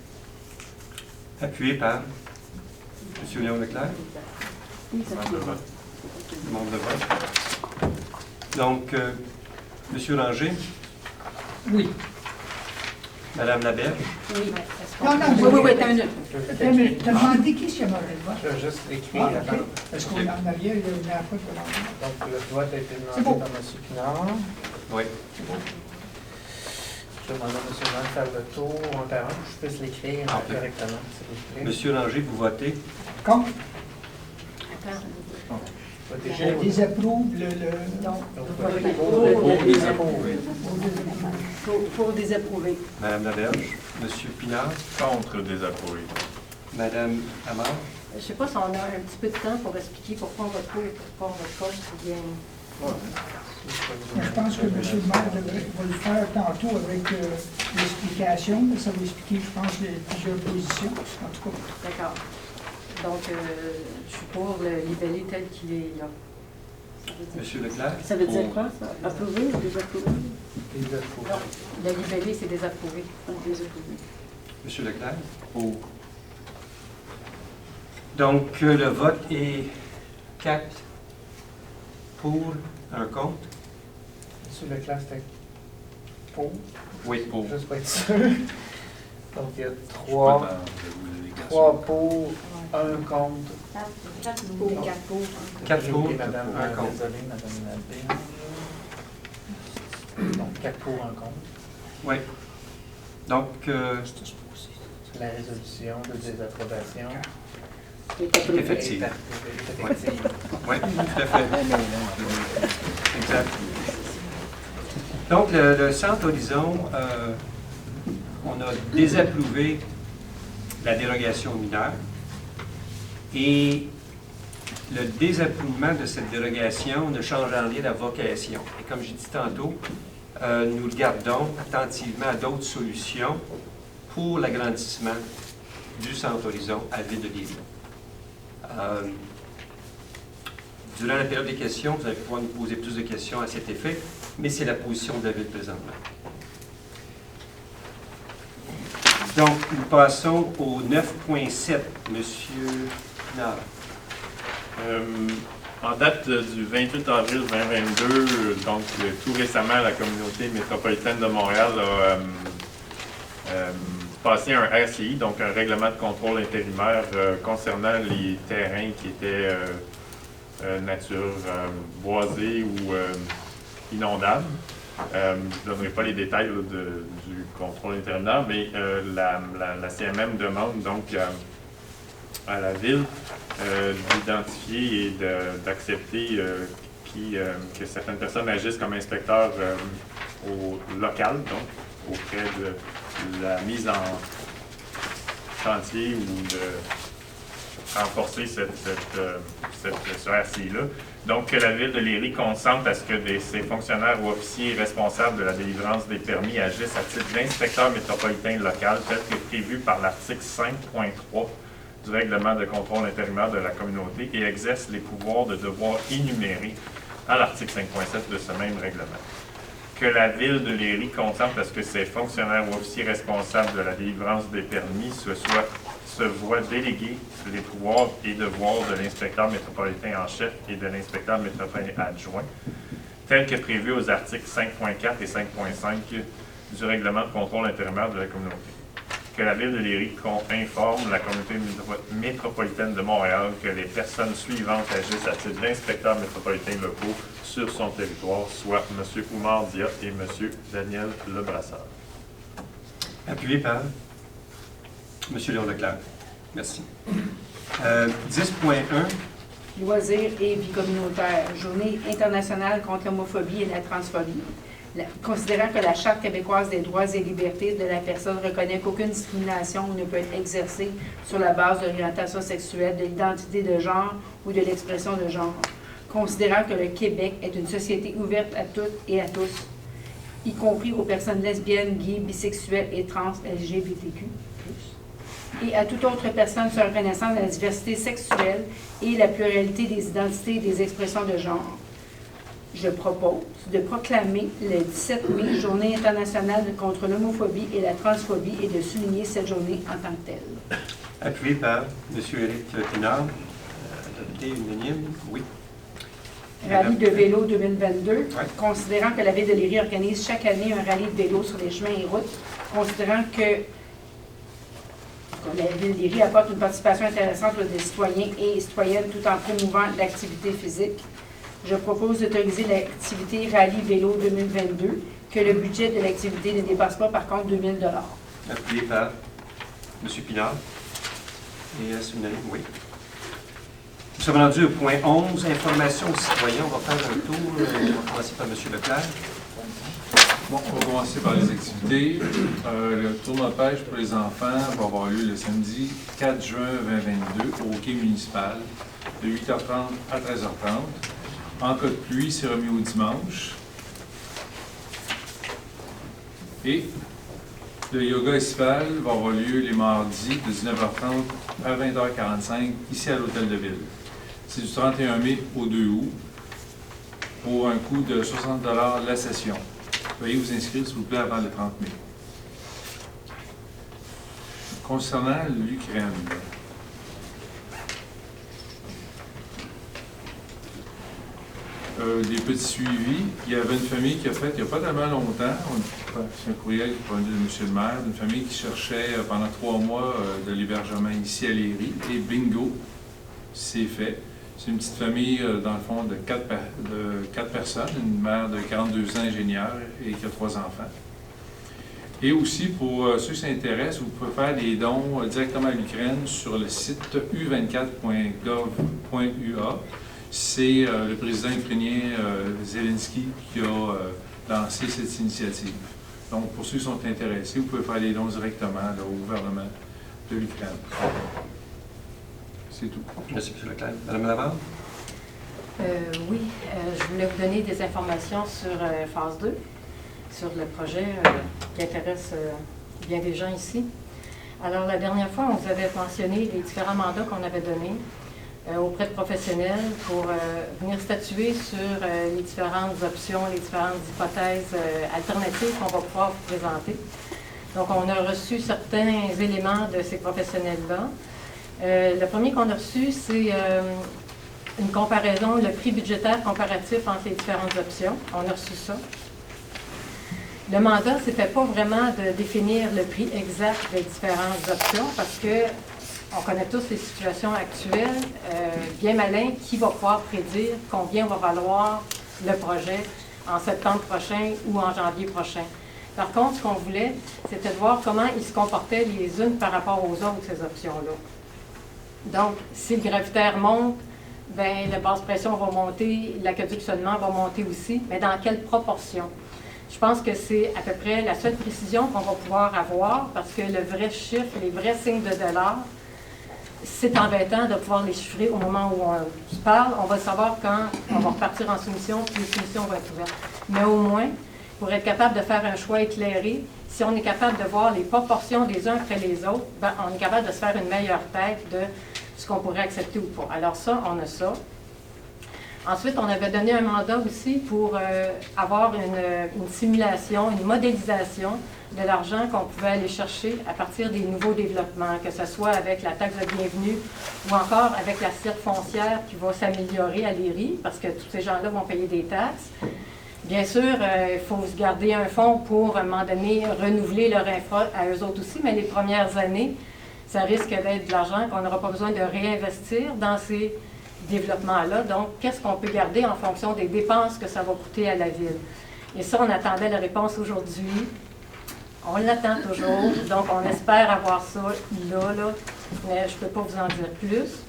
Appuyé par M. Léon Leclerc. Demande de vote. Donc, M. Ranger. Oui. Mme Laberge. Oui. Oui, t'as une minute. T'as demandé qui s'y a demandé le vote? Je vais juste écrire. Okay. Est-ce qu'on en arrière, il y a une affaire de demande? Donc, le vote a été demandé bon. par M. Pinard. Oui. Je demande à M. Jean de faire le tour un par un, que je puisse l'écrire correctement, s'il vous plaît. M. Ranger, vous votez. Contre? Votez Je désapprouve le... Pour désapprouver. Mme Laberge. M. Pinard. Contre désapprouvé. Mme Amar. Je ne sais pas si on a un petit peu de temps pour expliquer pourquoi on vote pour et pourquoi on vote contre. Ou bien... Je pense que M. le maire va le faire tantôt avec l'explication. Ça va expliquer, je pense, plusieurs positions. En tout cas. D'accord. Donc, je suis pour le libellé tel qu'il est là. M. Leclerc. Ça veut dire quoi, ça? Approuver ou désapprouver? Désapprouvé. Non, le libellé, c'est désapprouvé. Désapprouvé. M. Leclerc. Pour. Donc, le vote est 4 pour, 1 contre. M. Leclerc, c'était pour. Oui, pour. Juste pour être sûr. Donc, il y a 3 pour, 1 contre. 4 pour. 4 pour, Madame, un contre. désolé, Madame Labille. Donc, 4 pour, 1 contre. Oui. Donc, C'est la résolution de désapprobation. effective. Oui, oui, tout à fait. Exact. Donc, le Centre Horizon, on a désapprouvé la dérogation mineure et le désapprouvement de cette dérogation ne change en rien la vocation. Et comme j'ai dit tantôt, nous regardons attentivement à d'autres solutions pour l'agrandissement du Centre Horizon à Ville de Lévis. Durant la période des questions, vous allez pouvoir nous poser plus de questions à cet effet, mais c'est la position de la Ville présentement. Donc, nous passons au 9.7. Monsieur Pinard. En date du 28 avril 2022, donc tout récemment, la communauté métropolitaine de Montréal a passé un RCI, donc un règlement de contrôle intérimaire concernant les terrains qui étaient nature boisée ou inondable. Je ne donnerai pas les détails du contrôle intérimaire, mais la CMM demande donc à la Ville d'identifier et d'accepter que certaines personnes agissent comme inspecteurs au local, donc auprès de la mise en chantier ou de renforcer ce RCI-là. Donc, que la Ville de Lévis consente à ce que ses fonctionnaires ou officiers responsables de la délivrance des permis agissent à titre d'inspecteur métropolitain local, tel que prévu par l'article 5.3 du règlement de contrôle intérimaire de la communauté et exercent les pouvoirs de devoir énumérés à l'article 5.7 de ce même règlement. Que la Ville de Lévis consente à ce que ses fonctionnaires ou officiers responsables de la délivrance des permis se voient déléguer les pouvoirs et devoirs de l'inspecteur métropolitain en chef et de l'inspecteur métropolitain adjoint, tel que prévu aux articles 5.4 et 5.5 du règlement de contrôle intérimaire de la communauté. Que la Ville de Lévis informe la communauté métropolitaine de Montréal que les personnes suivantes agissent à titre d'inspecteurs métropolitains locaux sur son territoire, soit M. Oumar Dia et M. Daniel Lebrasseur. Appuyé par M. Léon Leclerc. Merci. 10.1. Loisirs et vie communautaire. Journée internationale contre l'homophobie et la transphobie. Considérant que la Charte québécoise des droits et libertés de la personne reconnaît qu'aucune discrimination ne peut être exercée sur la base de l'orientation sexuelle, de l'identité de genre ou de l'expression de genre. Considérant que le Québec est une société ouverte à toutes et à tous, y compris aux personnes lesbiennes, gays, bisexuelles et trans LGBTQ+, et à toute autre personne se reconnaissant de la diversité sexuelle et la pluralité des identités et des expressions de genre. Je propose de proclamer le 17 mai Journée internationale contre l'homophobie et la transphobie et de souligner cette journée en tant que telle. Appuyé par M. Éric Pinard. Adopté unanime. Oui. Rallye de vélo 2022. Ouais. Considérant que la Ville de Lévis organise chaque année un rallye de vélo sur les chemins et routes, considérant que la Ville de Lévis apporte une participation intéressante des citoyens et citoyennes tout en promouvant l'activité physique, je propose d'autoriser l'activité Rallye Vélo 2022, que le budget de l'activité ne dépasse pas par contre 2 000 $. Appuyé par M. Pinard. Et unanime, oui. Nous sommes rendus au point 11, information aux citoyens. On va faire un tour. On va commencer par M. Leclerc. Bon, on va commencer par les activités. Le tournoi de pêche pour les enfants va avoir lieu le samedi 4 juin 2022 au quai municipal de 8h30 à 13h30. En cas de pluie, c'est remis au dimanche. Et le yoga estival va avoir lieu les mardis de 19h30 à 20h45 ici à l'Hôtel de Ville. C'est du 31 mai au 2 août pour un coût de 60 $ la session. Veuillez vous inscrire, s'il vous plaît, avant le 30 mai. Concernant l'Ukraine, des petits suivis. Il y avait une famille qui a fait, il n'y a pas tellement longtemps, c'est un courriel qui provient de M. le maire, d'une famille qui cherchait pendant 3 mois de l'hébergement ici à Léry, et bingo, c'est fait. C'est une petite famille, dans le fond, de 4 personnes, une mère de 42 ans, ingénieure, et qui a 3 enfants. Et aussi, pour ceux qui s'intéressent, vous pouvez faire des dons directement à l'Ukraine sur le site u24.gov.ua. C'est le président ukrainien Zelensky qui a lancé cette initiative. Donc, pour ceux qui sont intéressés, vous pouvez faire des dons directement là, au gouvernement de l'Ukraine. C'est tout. Merci, M. Leclerc. Mme Laval? Oui, je voulais vous donner des informations sur phase 2, sur le projet qui intéresse bien des gens ici. Alors, la dernière fois, on vous avait mentionné les différents mandats qu'on avait donnés auprès de professionnels pour venir statuer sur les différentes options, les différentes hypothèses alternatives qu'on va pouvoir vous présenter. Donc, on a reçu certains éléments de ces professionnels-là. Le premier qu'on a reçu, c'est une comparaison, le prix budgétaire comparatif entre les différentes options. On a reçu ça. Le mandat, ce n'était pas vraiment de définir le prix exact des différentes options parce que on connaît tous les situations actuelles, bien malin, qui va pouvoir prédire combien va valoir le projet en septembre prochain ou en janvier prochain. Par contre, ce qu'on voulait, c'était de voir comment ils se comportaient les unes par rapport aux autres, ces options-là. Donc, si le gravitaire monte, bien, la basse pression va monter, l'aqueduc seulement va monter aussi, mais dans quelle proportion? Je pense que c'est à peu près la seule précision qu'on va pouvoir avoir parce que le vrai chiffre, les vrais signes de dollars, c'est embêtant de pouvoir les chiffrer au moment où on se parle. On va savoir quand on va repartir en soumission, puis les soumissions vont être ouvertes. Mais au moins, pour être capable de faire un choix éclairé, si on est capable de voir les proportions des uns après les autres, ben, on est capable de se faire une meilleure tête de ce qu'on pourrait accepter ou pas. Alors ça, on a ça. Ensuite, on avait donné un mandat aussi pour avoir une simulation, une modélisation de l'argent qu'on pouvait aller chercher à partir des nouveaux développements, que ce soit avec la taxe de bienvenue ou encore avec la cirque foncière qui va s'améliorer à Léry, parce que tous ces gens-là vont payer des taxes. Bien sûr, il faut se garder un fonds pour, à un moment donné, renouveler leur infra à eux autres aussi, mais les premières années, ça risque d'être de l'argent qu'on n'aura pas besoin de réinvestir dans ces développement-là. Donc, qu'est-ce qu'on peut garder en fonction des dépenses que ça va coûter à la ville? Et ça, on attendait la réponse aujourd'hui. On l'attend toujours. Donc, on espère avoir ça là, mais je ne peux pas vous en dire plus.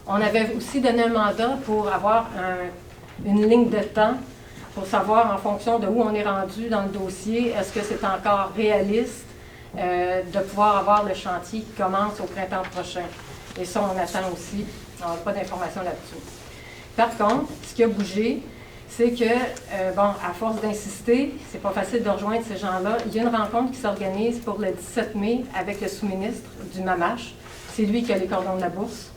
On avait aussi donné un mandat pour avoir une ligne de temps pour savoir en fonction de où on est rendu dans le dossier, est-ce que c'est encore réaliste de pouvoir avoir le chantier qui commence au printemps prochain. Et ça, on attend aussi. On n'a pas d'informations là-dessus. Par contre, ce qui a bougé, c'est que, à force d'insister, c'est pas facile de rejoindre ces gens-là. Il y a une rencontre qui s'organise pour le 17 mai avec le sous-ministre du MAMACH. C'est lui qui a les cordons de la bourse.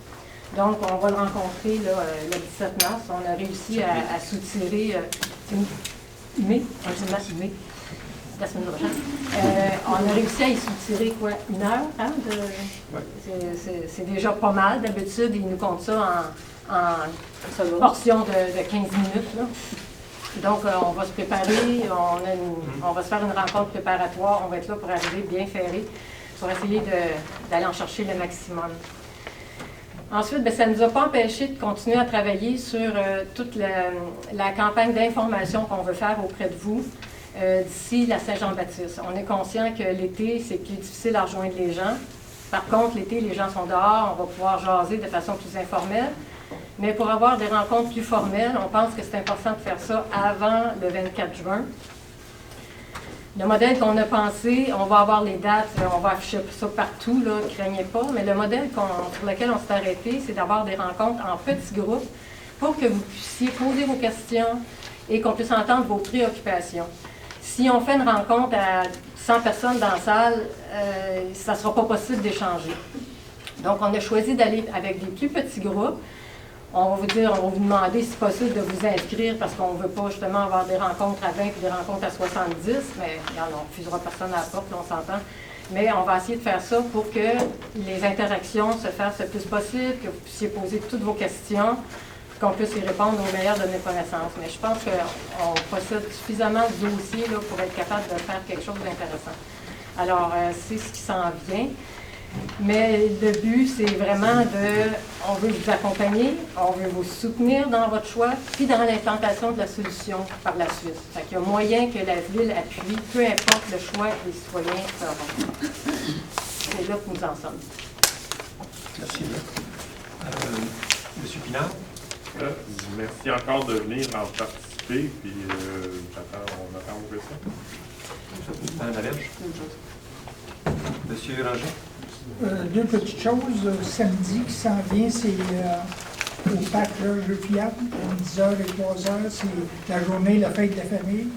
Donc, on va le rencontrer là, le 17 mars. On a réussi à soutirer mai, la semaine prochaine. On a réussi à y soutirer quoi, 1 heure? Hein, c'est déjà pas mal. D'habitude, ils nous comptent ça en portion de 15 minutes. Là. Donc, on va se préparer, on va se faire une rencontre préparatoire. On va être là pour arriver bien ferré, pour essayer d'aller en chercher le maximum. Ensuite, bien, ça ne nous a pas empêché de continuer à travailler sur toute la campagne d'information qu'on veut faire auprès de vous d'ici la Saint-Jean-Baptiste. On est conscient que l'été, c'est plus difficile à rejoindre les gens. Par contre, l'été, les gens sont dehors, on va pouvoir jaser de façon plus informelle. Mais pour avoir des rencontres plus formelles, on pense que c'est important de faire ça avant le 24 juin. Le modèle qu'on a pensé, on va avoir les dates, on va afficher ça partout, ne craignez pas, mais le modèle sur lequel on s'est arrêté, c'est d'avoir des rencontres en petits groupes pour que vous puissiez poser vos questions et qu'on puisse entendre vos préoccupations. Si on fait une rencontre à 100 personnes dans la salle, ça ne sera pas possible d'échanger. Donc, on a choisi d'aller avec des plus petits groupes. On va vous dire, on va vous demander si possible de vous inscrire parce qu'on ne veut pas justement avoir des rencontres à 20 et des rencontres à 70, mais on ne refusera personne à la porte, on s'entend. Mais on va essayer de faire ça pour que les interactions se fassent le plus possible, que vous puissiez poser toutes vos questions qu'on puisse y répondre au meilleur de mes connaissances. Mais je pense qu'on possède suffisamment de dossiers là, pour être capable de faire quelque chose d'intéressant. Alors, c'est ce qui s'en vient. Mais le but, c'est vraiment on veut vous accompagner, on veut vous soutenir dans votre choix, puis dans l'implantation de la solution par la suite. Fait qu'il y a moyen que la Ville appuie, peu importe le choix que les citoyens feront. C'est là que nous en sommes. Merci. Monsieur Pinard? Merci encore de venir en participer, puis on attend vos questions. Madame Laberge? Monsieur Ranger? Deux petites choses. Samedi qui s'en vient, c'est au parc Jeux Fiables, 10h et 3h. C'est la journée, la fête de la famille.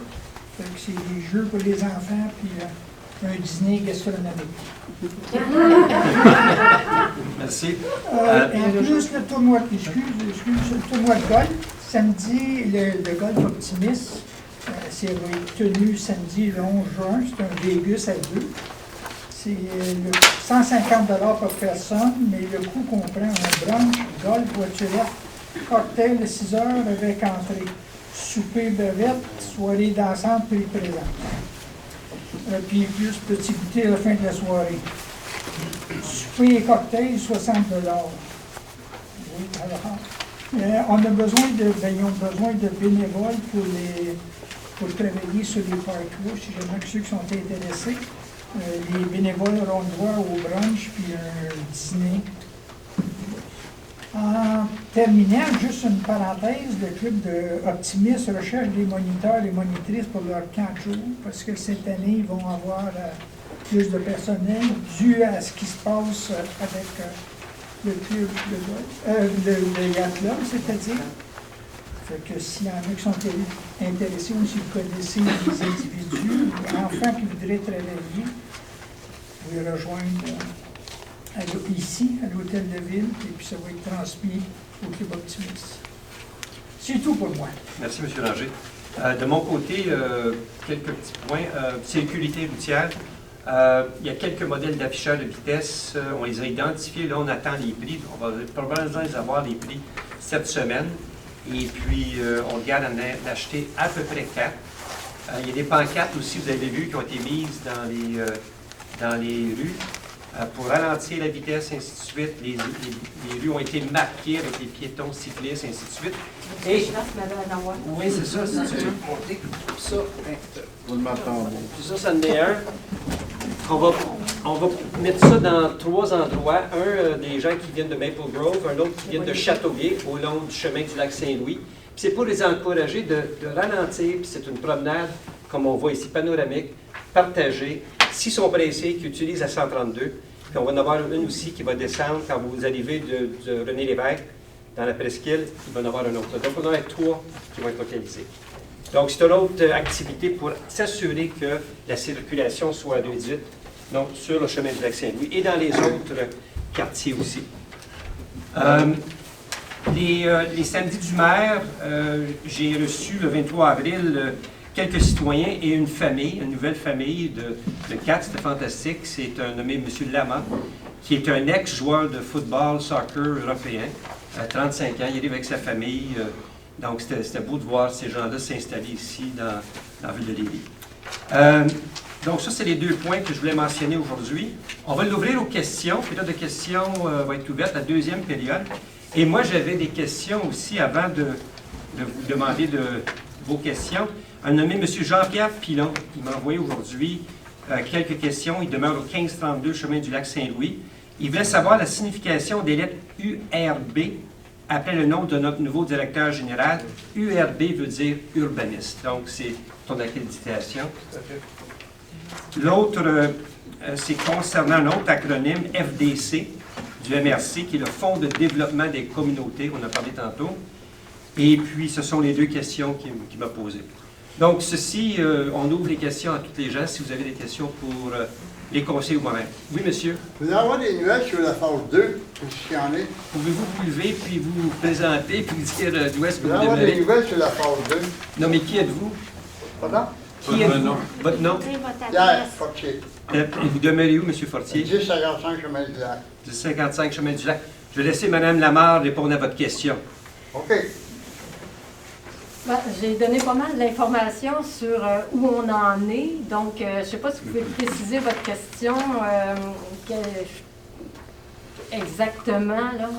Fait que c'est des jeux pour les enfants, puis un dîner gastronomique. Merci. Et en plus, le tournoi, le tournoi de golf. Samedi, le golf optimiste, ça va être tenu samedi le 11 juin. C'est un Vegas à 2. C'est 150 $ par personne, mais le coût comprend un brunch, golf, voiturette, cocktail de 6 heures avec entrée, souper, bavette, soirée dansante, prix présent. Puis plus petit goûter à la fin de la soirée. Souper et cocktail, 60 $. Oui, alors. On a besoin ils ont besoin de bénévoles pour travailler sur les parcours, si jamais que ceux qui sont intéressés. Les bénévoles auront droit au brunch puis un dîner. En terminant, juste une parenthèse, le club de Optimist recherche des moniteurs et monitrices pour leur camp de jour, parce que cette année, ils vont avoir plus de personnel dû à ce qui se passe avec le club de Yacht Club, c'est-à-dire. Fait que s'il y en a qui sont intéressés ou si vous connaissez des individus ou enfants qui voudraient travailler, vous pouvez rejoindre ici, à l'hôtel de ville, et puis ça va être transmis au Club Optimiste. C'est tout pour moi. Merci, M. Ranger. De mon côté, quelques petits points. Sécurité routière. Il y a quelques modèles d'affichage de vitesse. On les a identifiés. Là, on attend les prix. On va probablement avoir les prix cette semaine. Et puis, on regarde en acheter à peu près 4. Il y a des pancartes aussi, vous avez vu, qui ont été mises dans les rues pour ralentir la vitesse, ainsi de suite. Les rues ont été marquées avec les piétons, cyclistes, ainsi de suite. Et, oui, c'est ça. Si tu veux monter ça, Vous le m'entendez. puis ça en est un. On va mettre ça dans 3 endroits. Un des gens qui viennent de Maple Grove, un autre qui vient de Châteauguay, au long du chemin du lac Saint-Louis. C'est pour les encourager de ralentir, puis c'est une promenade, comme on voit ici, panoramique, partagée. S'ils sont pressés, qu'ils utilisent la 132, puis on va en avoir une aussi qui va descendre quand vous arrivez de René Lévesque, dans la presqu'île, il va en avoir un autre. Donc on en a 3 qui vont être localisés. Donc c'est une autre activité pour s'assurer que la circulation soit réduite, donc sur le chemin du lac Saint-Louis et dans les autres quartiers aussi. Les samedis du maire, j'ai reçu le 23 avril quelques citoyens et une famille, une nouvelle famille de 4, c'était fantastique. C'est un nommé M. Lama, qui est un ex-joueur de football, soccer européen, à 35 ans. Il arrive avec sa famille. Donc, c'était beau de voir ces gens-là s'installer ici dans la ville de Lévis. Donc, ça, c'est les 2 points que je voulais mentionner aujourd'hui. On va l'ouvrir aux questions. La période de questions va être ouverte, la 2e période. Et moi, j'avais des questions aussi avant de vous demander vos questions. Un nommé M. Jean-Pierre Pilon, qui m'a envoyé aujourd'hui quelques questions. Il demeure au 1532 chemin du lac Saint-Louis. Il voulait savoir la signification des lettres URB après le nom de notre nouveau directeur général. URB veut dire urbaniste. Donc, c'est ton accréditation. L'autre, c'est concernant un autre acronyme, FDC, du MRC, qui est le Fonds de développement des communautés, on en a parlé tantôt. Et puis, ce sont les 2 questions qu'il m'a posées. Donc, ceci, on ouvre les questions à toutes les gens, si vous avez des questions pour les conseils ou moi-même. Oui, monsieur? Vous avez des nouvelles sur la phase 2, s'il y en a? Pouvez-vous vous lever, puis vous présenter, puis dire d'où est-ce que vous avez demeurez? des nouvelles sur la phase 2. Non, mais qui êtes-vous? Pardon? Qui êtes-vous? Votre nom? Pierre Fortier. Vous demeurez où, monsieur Fortier? 1055 chemin du lac. 1055 chemin du lac. Je vais laisser Mme Lamarre répondre à votre question. OK. Ben, j'ai donné pas mal d'informations sur où on en est. Donc, je ne sais pas si vous pouvez préciser votre question exactement, là.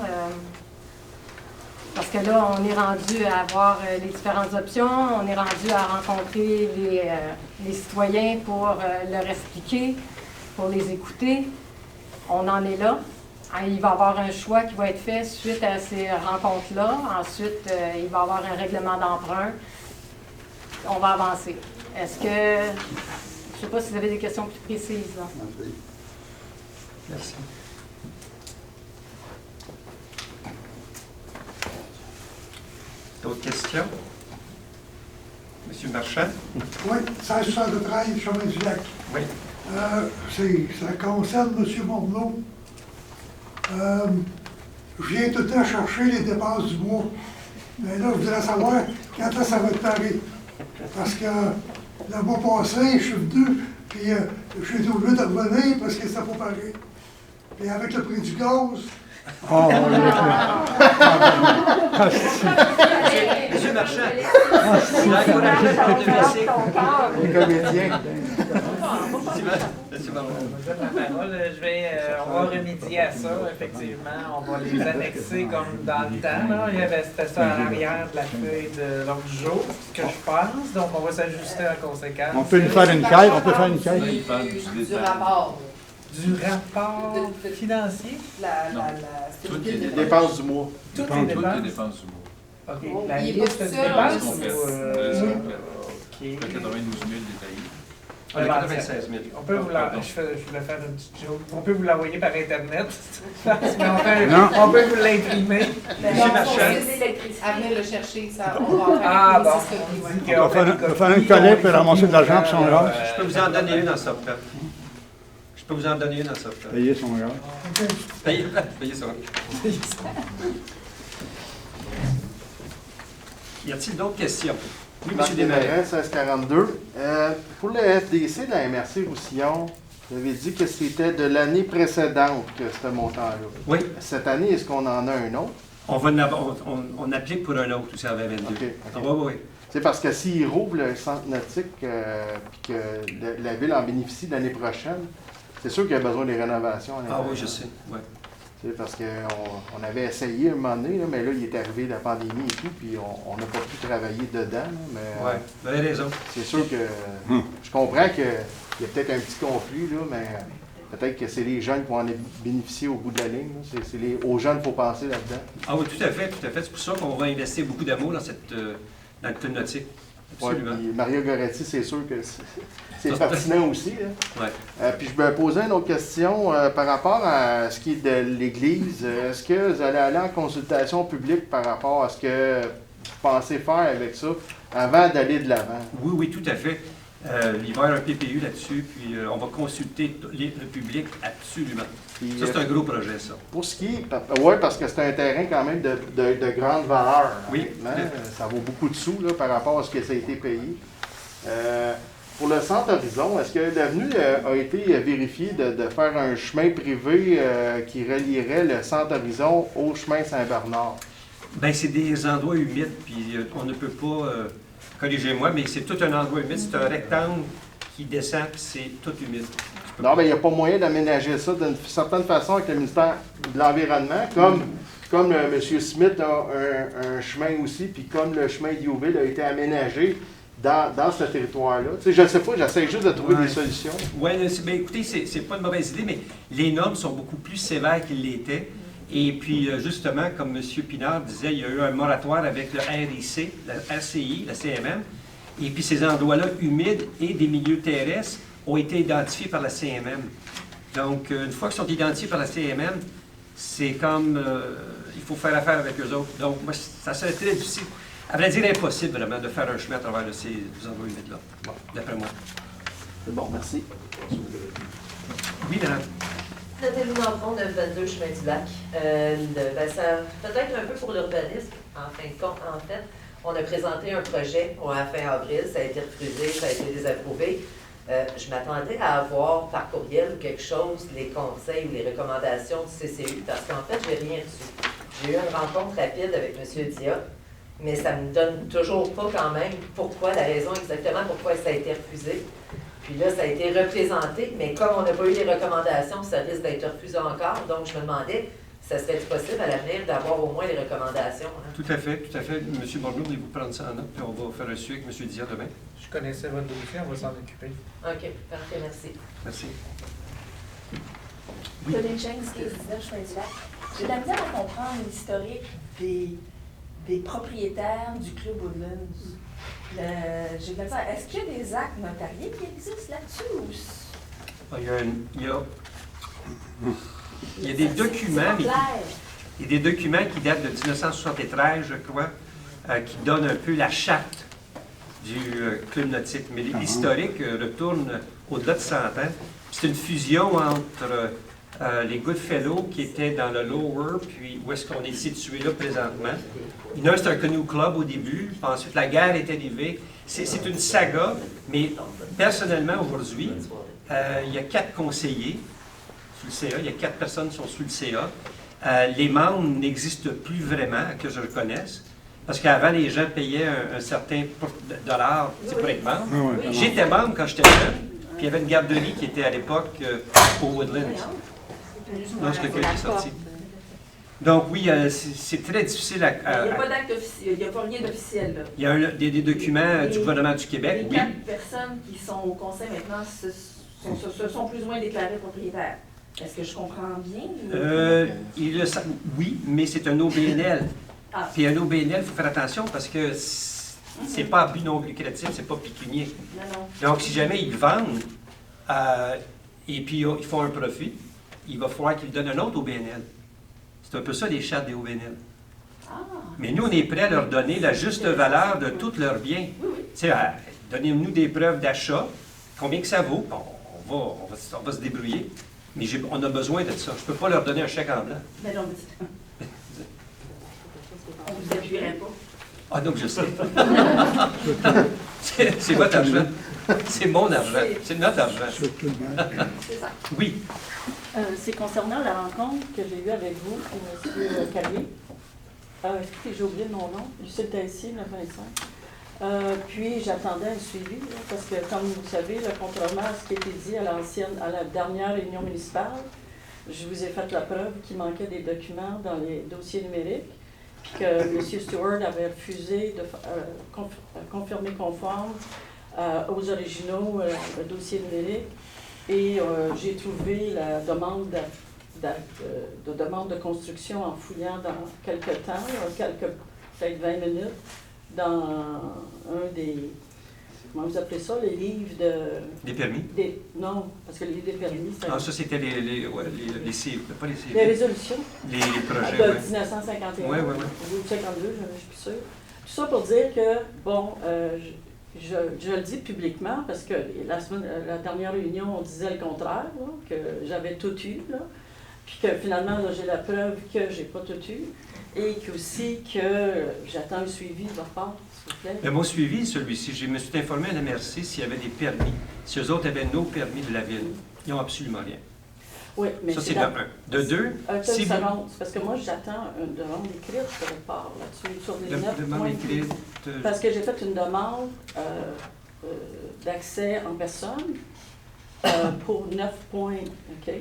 Parce que là, on est rendu à avoir les différentes options. On est rendu à rencontrer les citoyens pour leur expliquer, pour les écouter. On en est là. Il va y avoir un choix qui va être fait suite à ces rencontres-là. Ensuite, il va y avoir un règlement d'emprunt. On va avancer. Est-ce que... Je ne sais pas si vous avez des questions plus précises. Là. Merci. D'autres questions? Monsieur Marchand? Oui, 1673, chemin du lac. Oui. Ça concerne M. Morneau. Je viens tout le temps chercher les dépenses du mois. Mais là, je voudrais savoir quand est-ce que ça va être pareil. Parce que le mois passé, je suis venu, puis je suis obligé de revenir parce que ça n'a pas pareil. Et avec le prix du gaz. Oh, Monsieur Marchand. Les comédiens. On va remédier à ça, effectivement. On va les annexer comme dans le temps. Là. C'était ça à l'arrière de la feuille de l'ordre du jour, ce que je pense. Donc, on va s'ajuster en conséquence. On peut nous faire une caille, on peut faire une caille. Du rapport. Du rapport financier? Toutes les dépenses du mois. Toutes les dépenses du mois. OK. La liste de dépenses? OK. 92 000 détaillés. 96 000. On peut vous je voulais faire une petite joke. On peut vous l'envoyer par Internet. On peut vous l'imprimer. Monsieur Marchand. Venez le chercher, ça, on va en faire. Ah bon. On va faire une collecte et ramasser de l'argent pour son gaz. Je peux vous en donner une en software. Je peux vous en donner une en software. Payer son gaz. Payez son gaz. Y a-t-il d'autres questions? Oui, Marc M. Desmarais. 1642. Pour le FDC de la MRC Roussillon, vous avez dit que c'était de l'année précédente que ce montant-là. Oui. Cette année, est-ce qu'on en a un autre? On applique pour un autre aussi en 2022. Okay. Oui. C'est parce que s'il rouvre le centre nautique puis que la ville en bénéficie l'année prochaine, c'est sûr qu'il y a besoin des rénovations. Ah oui, je sais. Ouais. C'est parce qu'on avait essayé un moment donné, là, mais là, il est arrivé la pandémie et tout, puis on n'a pas pu travailler dedans. Là, mais vous avez raison. C'est sûr que je comprends qu'il y a peut-être un petit conflit, là, mais peut-être que c'est les jeunes qui vont en bénéficier au bout de la ligne. Aux jeunes qu'il faut penser là-dedans. Ah oui, tout à fait. C'est pour ça qu'on va investir beaucoup d'amour dans le club nautique. Absolument. Ouais, puis Maria Goretti, c'est sûr que c'est pertinent aussi. Ouais. Puis je me posais une autre question par rapport à ce qui est de l'Église. Est-ce que vous allez aller en consultation publique par rapport à ce que vous pensez faire avec ça avant d'aller de l'avant? Oui, tout à fait. Il va y avoir un PPU là-dessus, puis on va consulter le public absolument. Puis, ça, c'est un gros projet, ça. Pour ce qui est... Oui, parce que c'est un terrain quand même de grande valeur. Oui. Ça vaut beaucoup de sous là, par rapport à ce que ça a été payé. Pour le Centre Horizon, est-ce que l'avenue a été vérifiée de faire un chemin privé qui relierait le Centre Horizon au chemin Saint-Bernard? Bien, c'est des endroits humides, puis on ne peut pas... corrigez-moi, mais c'est tout un endroit humide. C'est un rectangle qui descend, puis c'est tout humide. Non, mais il n'y a pas moyen d'aménager ça d'une certaine façon avec le ministère de l'Environnement, comme M. Smith a un chemin aussi, puis comme le chemin d'Youville a été aménagé dans ce territoire-là. Tu sais, je ne sais pas, j'essaie juste de trouver des solutions. Oui, bien, écoutez, c'est pas une mauvaise idée, mais les normes sont beaucoup plus sévères qu'ils l'étaient. Et puis, justement, comme M. Pinard disait, il y a eu un moratoire avec le RIC, la RCI, la CMM. Et puis, ces endroits-là humides et des milieux terrestres ont été identifiés par la CMM. Donc, une fois qu'ils sont identifiés par la CMM, c'est comme... il faut faire affaire avec eux autres. Donc, moi, ça serait très difficile, à vrai dire impossible, vraiment, de faire un chemin à travers ces endroits humides-là, d'après moi. C'est bon, merci. Oui, madame. Nathalie Lambron, 922 Chemin du Lac. Peut-être un peu pour l'urbanisme, en fin de compte, en fait. On a présenté un projet à fin avril, ça a été refusé, ça a été désapprouvé. Je m'attendais à avoir par courriel ou quelque chose les conseils ou les recommandations du CCU, parce qu'en fait, je n'ai rien reçu. J'ai eu une rencontre rapide avec M. Dia, mais ça ne me donne toujours pas quand même pourquoi, la raison exactement pourquoi ça a été refusé. Puis là, ça a été représenté, mais comme on n'a pas eu les recommandations, ça risque d'être refusé encore. Donc, je me demandais, ça serait-il possible à l'avenir d'avoir au moins les recommandations? Hein? Tout à fait, tout à fait. M. Bordeaux, voulez-vous prendre ça en note, puis on va faire un suivi avec M. Dia demain? Je connaissais votre dossier, on va s'en occuper. OK, parfait, merci. Merci. Claudine Cheng, ce que je disais, je fais du lac. J'ai de la misère à comprendre l'historique des propriétaires du Club Woodlands. J'ai de la misère. Est-ce qu'il y a des actes notariés qui existent là-dessus? Ou... Il y a des documents, il y a des documents qui datent de 1973, je crois, qui donnent un peu la charte du Club nautique. Mais l'historique retourne au-delà de 100 ans. C'est une fusion entre les Goodfellows qui étaient dans le Lower, puis où est-ce qu'on est situé là présentement. Il y en a un, c'est un canoe club au début, puis ensuite la guerre est arrivée. C'est une saga, mais personnellement aujourd'hui, il y a 4 conseillers sous le CA, il y a 4 personnes qui sont sous le CA. Les membres n'existent plus vraiment, que je le connaisse, parce qu'avant, les gens payaient un certain dollar pour être membre. J'étais membre quand j'étais jeune, puis il y avait une garderie qui était à l'époque au Woodlands. Non, c'est quelqu'un qui est sorti. Donc oui, c'est très difficile à... il n'y a pas d'acte officiel, il n'y a pas rien d'officiel. Il y a des documents du gouvernement du Québec, les 4 personnes qui sont au conseil maintenant se sont plus ou moins déclarées propriétaires. Est-ce que je comprends bien? Oui, mais c'est un OBNL. Ah. Puis un OBNL, il faut faire attention parce que c'est pas à but non lucratif, c'est pas pécunier. Non. Donc, si jamais ils vendent et puis ils font un profit, il va falloir qu'ils donnent un autre OBNL. C'est un peu ça les chartes des OBNL. Ah. Mais nous, on est prêts à leur donner la juste valeur de tous leurs biens. Donnez-nous des preuves d'achat, combien que ça vaut, on va se débrouiller. Mais on a besoin de ça. Je ne peux pas leur donner un chèque en blanc. Mais non, on ne vous appuierait pas. Ah, donc je sais. C'est votre argent. C'est mon argent. C'est notre argent. C'est ça. Oui. C'est concernant la rencontre que j'ai eue avec vous et M. Carrier. Écoutez, j'ai oublié mon nom. Lucille Tessier, le 25. Puis j'attendais un suivi, là, parce que, comme vous savez, contrairement à ce qui a été dit à la dernière réunion municipale, je vous ai fait la preuve qu'il manquait des documents dans les dossiers numériques, puis que M. Stewart avait refusé de confirmer conforme aux originaux le dossier numérique. Et j'ai trouvé la demande de construction en fouillant dans quelques temps, peut-être 20 minutes, dans un des, comment vous appelez ça, les livres de... Des permis? Non, parce que les livres des permis, c'est... Ah, ça, c'était pas les CV. Les résolutions. Les projets, de 1951. Oui. Ou 52, je ne suis plus sûre. Tout ça pour dire que, bon, je le dis publiquement, parce que la dernière réunion, on disait le contraire, là, que j'avais tout eu, là, puis que finalement, là, j'ai la preuve que j'ai pas tout eu. Et aussi que j'attends un suivi de leur part, s'il vous plaît. Mon suivi, celui-ci, je me suis informé à la MRC s'il y avait des permis. Si eux autres avaient nos permis de la ville, ils n'ont absolument rien. Oui, mais ça, c'est de 1. De 2, si parce que moi, j'attends une demande écrite de votre part là-dessus, sur les 9 demande points. Écrite, parce que j'ai fait une demande d'accès en personne pour 9 points, OK?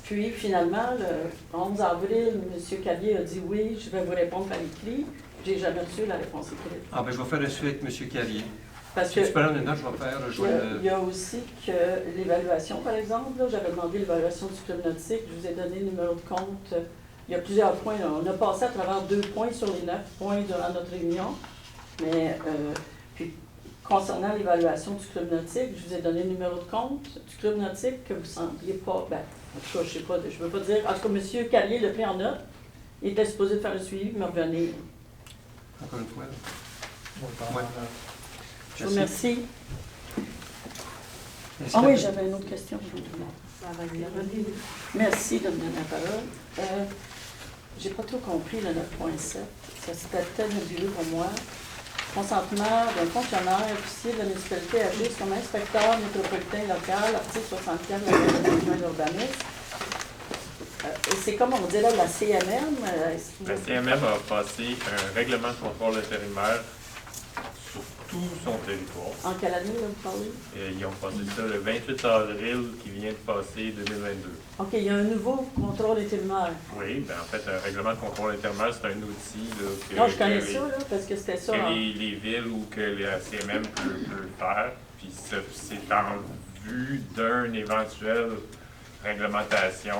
Puis, finalement, le 11 avril, M. Carrier a dit oui, je vais vous répondre par écrit. Je n'ai jamais reçu la réponse écrite. Ah, bien, je vais faire un suivi avec M. Carrier. Parce si que tu prends une note, je vais faire. Il y a aussi que l'évaluation, par exemple, j'avais demandé l'évaluation du club nautique, je vous ai donné le numéro de compte. Il y a plusieurs points. Là. On a passé à travers 2 points sur les 9 points durant notre réunion. Mais, puis, concernant l'évaluation du club nautique, je vous ai donné le numéro de compte du club nautique que vous ne sembliez pas. Ben, en tout cas, je ne sais pas, je ne veux pas dire. En tout cas, M. Carrier l'a pris en note. Il était supposé de faire le suivi, mais revenir. Encore une fois. Ouais. Je vous remercie. Ah oui, j'avais une autre question. Merci de me donner la parole. Je n'ai pas tout compris, le 9.7. Ça c'était peut-être nébuleux pour moi. Consentement d'un fonctionnaire officier de la municipalité agisse comme inspecteur métropolitain local, article 64 de la loi de l'urbanisme. c'est comme on dirait la CMM. La CMM a passé un règlement de contrôle intérimaire sur tout son territoire. En quelle année, là, vous parlez? Ils ont passé ça le 28 avril qui vient de passer 2022. OK, il y a un nouveau contrôle intérimaire. Oui, ben en fait, un règlement de contrôle intérimaire, c'est un outil là, que, Non, je connais que ça, là, parce que c'était ça. que les villes ou que la CMM peut faire. Puis c'est en vue d'une éventuelle réglementation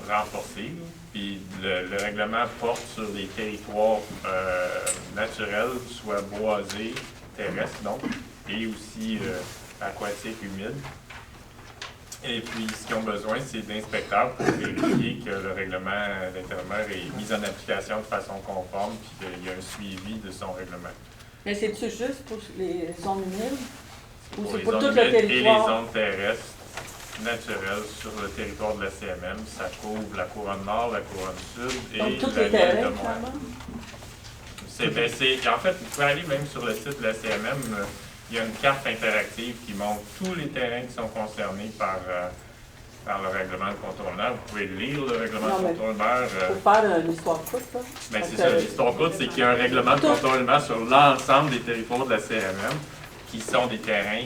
renforcée. Puis le règlement porte sur les territoires naturels, soit boisés, terrestres donc, et aussi aquatiques, humides. Et puis, ce qu'ils ont besoin, c'est d'inspecteurs pour vérifier que le règlement d'intérimaire est mis en application de façon conforme, puis qu'il y a un suivi de son règlement. Mais c'est-tu juste pour les zones humides? Ou Pour c'est les pour zones tout le humides territoire? et les zones terrestres naturelles sur le territoire de la CMM, ça couvre la couronne nord, la couronne sud et Donc, tous la les ville terrains, de Montréal. En fait, vous pouvez aller même sur le site de la CMM, il y a une carte interactive qui montre tous les terrains qui sont concernés par le règlement de contour lunaire. Vous pouvez lire le règlement de contour lunaire. Pour faire l'histoire courte, là. Ben, c'est ça, l'histoire courte, c'est qu'il y a un règlement de contour lunaire sur l'ensemble des territoires de la CMM, qui sont des terrains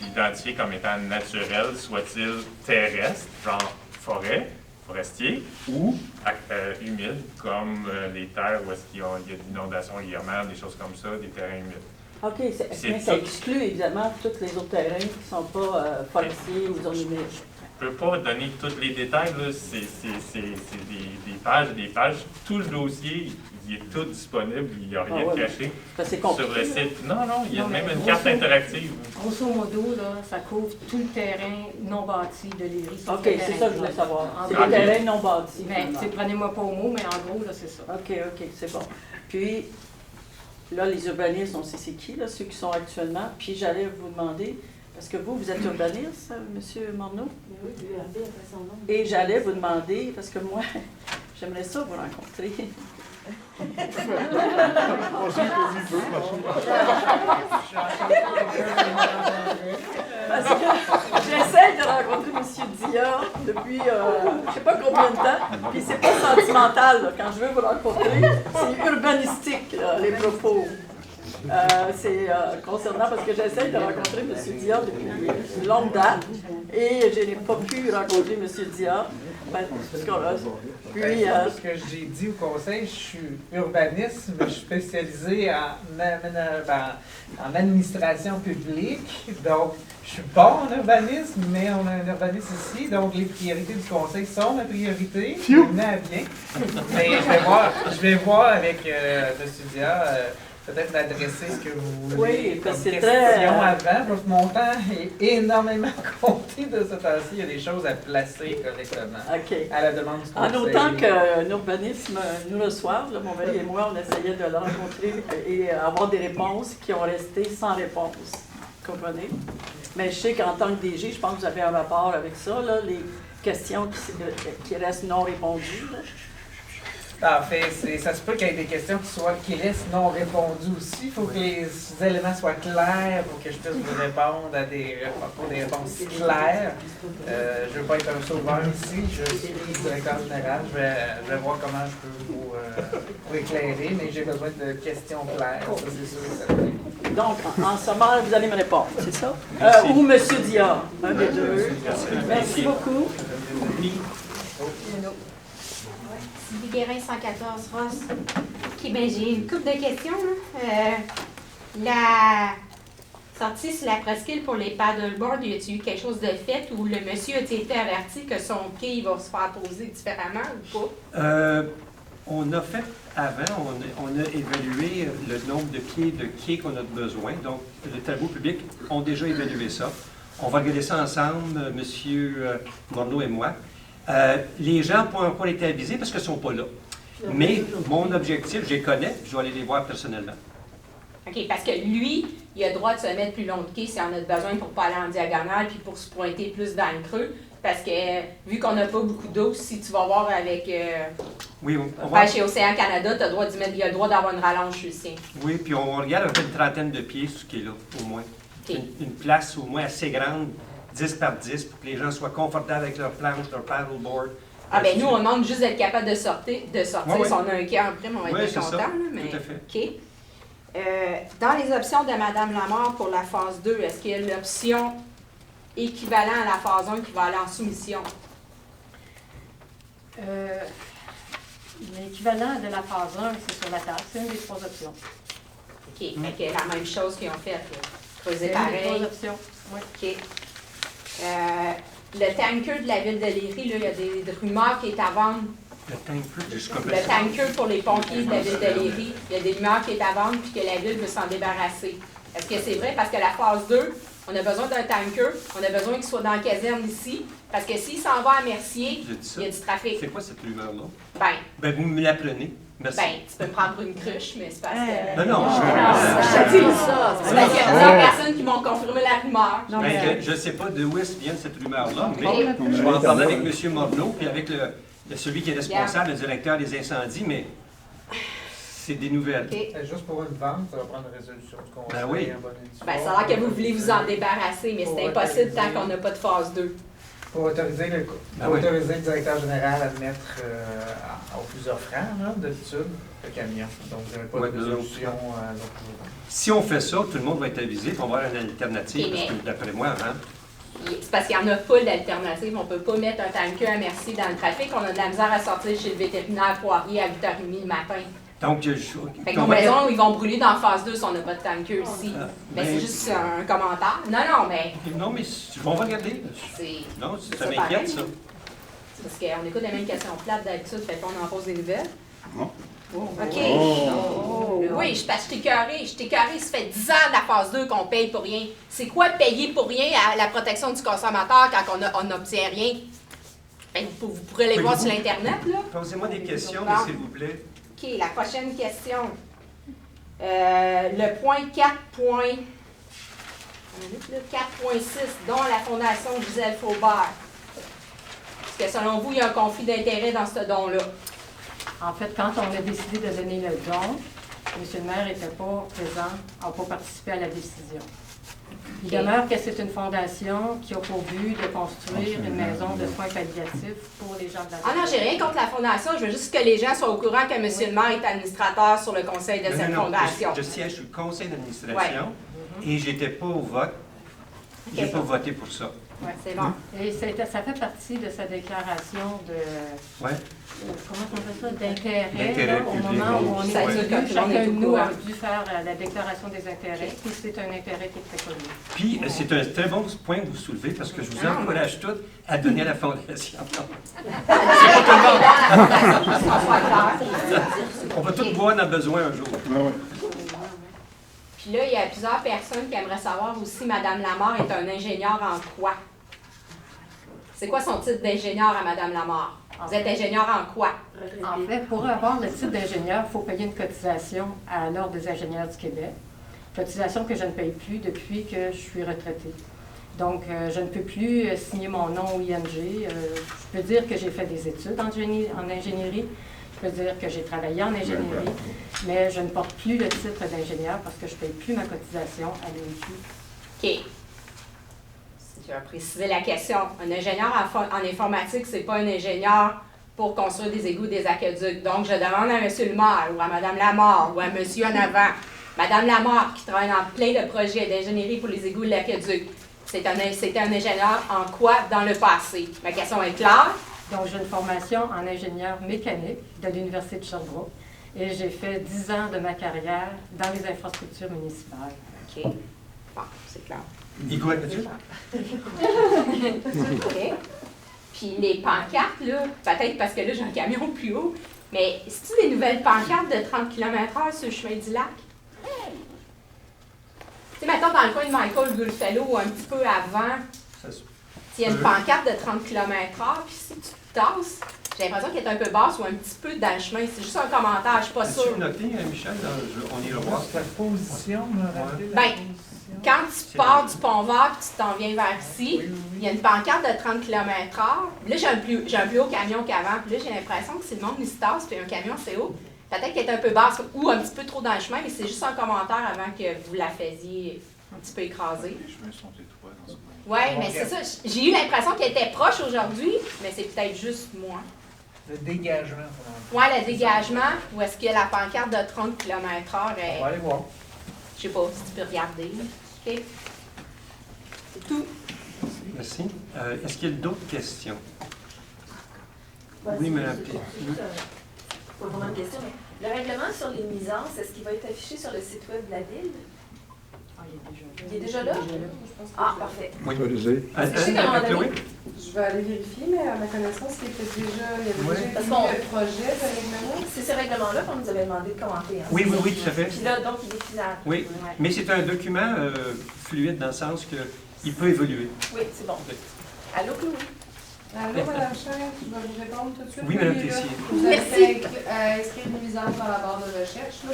identifiés comme étant naturels, soit-ils terrestres, genre forêt, forestier, ou humides, comme les terres où il y a de l'inondation régulièrement, des choses comme ça, des terrains humides. OK, mais ça exclut évidemment tous les autres terrains qui ne sont pas forestiers ou zones humides. Je ne peux pas donner tous les détails, là. C'est des pages et des pages. Tout le dossier, il est tout disponible, il n'y a rien de caché sur le site. Non, il y a même une carte interactive. Grosso modo, là, ça couvre tout le terrain non bâti de Lévis. OK, c'est ça que je voulais savoir. C'est le terrain non bâti. Prenez-moi pas au mot, mais en gros, là, c'est ça. OK, c'est bon. Puis, là, les urbanistes, on sait c'est qui, là, ceux qui sont actuellement. Puis, j'allais vous demander, parce que vous êtes urbaniste, M. Morneau? Oui, l'URB après son nom. Et j'allais vous demander, parce que moi, j'aimerais ça vous rencontrer. Parce que j'essaie de rencontrer M. Dior depuis je ne sais pas combien de temps, puis c'est pas sentimental, là. Quand je veux vous rencontrer, c'est urbanistique, là, les propos. C'est concernant, parce que j'essaie de rencontrer M. Dior depuis une longue date, et je n'ai pas pu rencontrer M. Dior. Puis, ce que j'ai dit au conseil, je suis urbaniste, mais je suis spécialisé en administration publique. Donc, je suis bon en urbanisme, mais on a un urbaniste ici. Donc, les priorités du conseil sont ma priorité. Menez à bien. Mais je vais voir avec M. Dior. Peut-être m'adresser ce que vous voulez comme question avant, parce que mon temps est énormément compté de ce temps-ci. Il y a des choses à placer correctement à la demande du conseil. En autant qu'un urbanisme nous reçoive, là, mon mari et moi, on essayait de le rencontrer et avoir des réponses qui ont resté sans réponse. Vous comprenez? Mais je sais qu'en tant que DG, je pense que vous avez un rapport avec ça, là, les questions qui restent non répondues. Là. En fait, ça se peut qu'il y ait des questions qui restent non répondues aussi. Il faut que les éléments soient clairs pour que je puisse vous répondre pour des réponses claires. Je ne veux pas être un sauveur ici, je suis directeur général. Je vais voir comment je peux vous éclairer, mais j'ai besoin de questions claires, ça c'est sûr et certain. Donc, en sommaire, vous allez me répondre, c'est ça? Ou M. Dior, un des deux. Merci beaucoup. Sylvie Guérin, 114 Ross. OK, bien, j'ai une couple de questions. La sortie sur la presqu'île pour les paddleboards, y a-t-il eu quelque chose de fait ou le monsieur a-t-il été averti que son quai va se faire poser différemment ou pas? On a fait avant, on a évalué le nombre de quais qu'on a besoin. Donc, les travaux publics ont déjà évalué ça. On va regarder ça ensemble, M. Morneau et moi. Les gens n'ont pas encore été avisés parce qu'ils ne sont pas là. Mais mon objectif, je les connais, je vais aller les voir personnellement. OK, parce que lui, il a le droit de se mettre plus long de quai s'il en a besoin pour ne pas aller en diagonale puis pour se pointer plus dans le creux. Parce que, vu qu'on n'a pas beaucoup d'eau, si tu vas voir avec chez Océan Canada, il a le droit d'avoir une rallonge sur le sien. Oui, puis on regarde à peu près une trentaine de pieds sur ce qui est là, au moins. Okay. Une place au moins assez grande 10 par 10 pour que les gens soient confortables avec leur planche, leur paddleboard. Ah ben nous, on demande juste d'être capable de sortir. Ouais, Si on a un quai en prime, on va Ouais, être c'est content. ça. Là, mais... Tout à fait. OK. Dans les options de Mme Lamar pour la phase 2, est-ce qu'il y a l'option équivalente à la phase 1 qui va aller en soumission? L'équivalent de la phase 1, c'est sur la table. C'est une des 3 options. OK. Fait que la même chose qu'ils ont fait. Creuser C'est une des pareil. 3 options. Oui. OK. Le tanker de la ville de Léry, là, il y a des rumeurs qui est à vendre. Le tanker, Le tanker pour les pompiers de la ville de Léry, il y a des rumeurs qui est à vendre puis que la ville veut s'en débarrasser. Est-ce que c'est vrai? Parce que la phase 2, on a besoin d'un tanker, on a besoin qu'il soit dans la caserne ici, parce que s'il s'en va à Mercier, il y a du trafic. C'est quoi cette rumeur-là? Ben, vous me l'apprenez. Merci. Ben, tu peux me prendre une cruche, mais c'est parce que... Non. Je te dis ça. C'est parce qu'il y a plusieurs personnes qui m'ont confirmé la rumeur. Je ne sais pas d'où vient cette rumeur-là, mais je vais en parler avec M. Morneau, puis avec celui qui est responsable, le directeur des incendies, mais c'est des nouvelles. Juste pour une vente, ça va prendre une résolution du conseil. Ben oui. Ben, ça a l'air que vous voulez vous en débarrasser, mais c'est impossible tant qu'on n'a pas de phase 2. Pour autoriser le directeur général à mettre au plus offrant, d'habitude, le camion. Donc, vous n'avez pas de résolution à l'autre jour. Si on fait ça, tout le monde va être avisé, puis on va avoir une alternative, parce que d'après moi, c'est parce qu'il n'y en a pas d'alternative. On ne peut pas mettre un tanker à Mercier dans le trafic. On a de la misère à sortir chez le vétérinaire Poirier à 8h30 le matin. Donc, fait que nos maisons, ils vont brûler dans phase 2 si on n'a pas de tanker ici. Ben, c'est juste un commentaire. Non, mais... Non, mais on va regarder. Non, ça m'inquiète, ça. C'est parce qu'on écoute les mêmes questions plates d'habitude, fait qu'on en pose des nouvelles. Non. OK. Oui, je t'ai écœurée. Ça fait 10 ans de la phase 2 qu'on paye pour rien. C'est quoi payer pour rien à la protection du consommateur quand on n'obtient rien? Ben, vous pourrez aller voir sur l'Internet, là. Posez-moi des questions, s'il vous plaît. OK, la prochaine question. Le point 4.6, dont la Fondation Gisèle Faubert. Est-ce que selon vous, il y a un conflit d'intérêt dans ce don-là? En fait, quand on a décidé de donner le don, M. le maire n'était pas présent, n'a pas participé à la décision. Il demeure que c'est une fondation qui a pour but de construire une maison de soins palliatifs pour les gens de la Ah non, j'ai rien contre la fondation. Je veux juste que les gens soient au courant que M. le maire est administrateur sur le conseil de cette fondation. Je siège sur le conseil d'administration et j'étais pas au vote. J'ai pas voté pour ça. Oui, c'est bon. Et ça fait partie de sa déclaration de... comment on appelle ça? D'intérêt. Au moment où on est venu, chacun de nous a dû faire la déclaration des intérêts. Puis c'est un intérêt qui est très connu. Puis c'est un très bon point que vous soulevez parce que je vous encourage tous à donner à la fondation. On va tous boire dans besoin un jour. Puis là, il y a plusieurs personnes qui aimeraient savoir aussi, Mme Lamar est un ingénieur en quoi? C'est quoi son titre d'ingénieur à Mme Lamar? Vous êtes ingénieur en quoi? En fait, pour avoir le titre d'ingénieur, il faut payer une cotisation à l'Ordre des ingénieurs du Québec. Cotisation que je ne paye plus depuis que je suis retraitée. Donc, je ne peux plus signer mon nom au ING. Je peux dire que j'ai fait des études en ingénierie. Je peux dire que j'ai travaillé en ingénierie, mais je ne porte plus le titre d'ingénieur parce que je ne paye plus ma cotisation à l'INQ. OK. Je vais préciser la question. Un ingénieur en informatique, c'est pas un ingénieur pour construire des égouts, des aqueducs. Donc, je demande à M. le maire ou à Mme Lamar ou à M. en avant. Mme Lamar, qui travaille dans plein de projets d'ingénierie pour les égouts de l'aqueduc, c'était un ingénieur en quoi dans le passé? Ma question est claire. Donc, j'ai une formation en ingénieur mécanique de l'Université de Sherbrooke et j'ai fait 10 ans de ma carrière dans les infrastructures municipales. OK. Bon, c'est clair. OK. Puis les pancartes, là, peut-être parce que là, j'ai un camion plus haut, mais c'est-tu des nouvelles pancartes de 30 km/h sur le chemin du lac? Tu sais, mettons, dans le coin de Michael Goodfellow, un petit peu avant, il y a une pancarte de 30 km/h, puis si tu te tasses, j'ai l'impression qu'elle est un peu basse ou un petit peu dans le chemin. C'est juste un commentaire, je suis pas sûre. As-tu noté, Michel? On ira voir. La position, ben, quand tu pars du Pont-Vert et tu t'en viens vers ici, il y a une pancarte de 30 km/h. Là, j'ai un plus haut camion qu'avant. Puis là, j'ai l'impression que si le monde il se tasse, puis un camion, c'est haut. Peut-être qu'elle est un peu basse ou un petit peu trop dans le chemin, mais c'est juste un commentaire avant que vous la faisiez un petit peu écraser. Les chemins sont étroits dans ce coin. Oui, mais c'est ça. J'ai eu l'impression qu'elle était proche aujourd'hui, mais c'est peut-être juste moi. Le dégagement. Oui, le dégagement, ou est-ce que la pancarte de 30 km/h est. On va aller voir. Je sais pas si tu peux regarder. OK. C'est tout. Merci. Est-ce qu'il y a d'autres questions? Vas-y, Oui, Mme juste, P. pas vraiment de question, mais le règlement sur les nuisances, est-ce qu'il va être affiché sur le site web de la Ville? Il est déjà là? Ah, parfait. Oui. Je vais aller vérifier, mais à ma connaissance, il était déjà, il y avait déjà Parce écrit qu'on- le projet de règlement. C'est ce règlement-là qu'on nous avait demandé de commenter. Hein? Oui, tout à fait. Puis là, donc, il est final. Oui, Ouais. mais c'est un document fluide dans le sens qu'il peut évoluer. Oui, c'est bon. Allô, Chloé? Allô, Mme Cher, je vais vous répondre tout de suite. Oui, Mme là, Tessier. Vous avez fait inscrire une nuisance dans la barre de recherche là,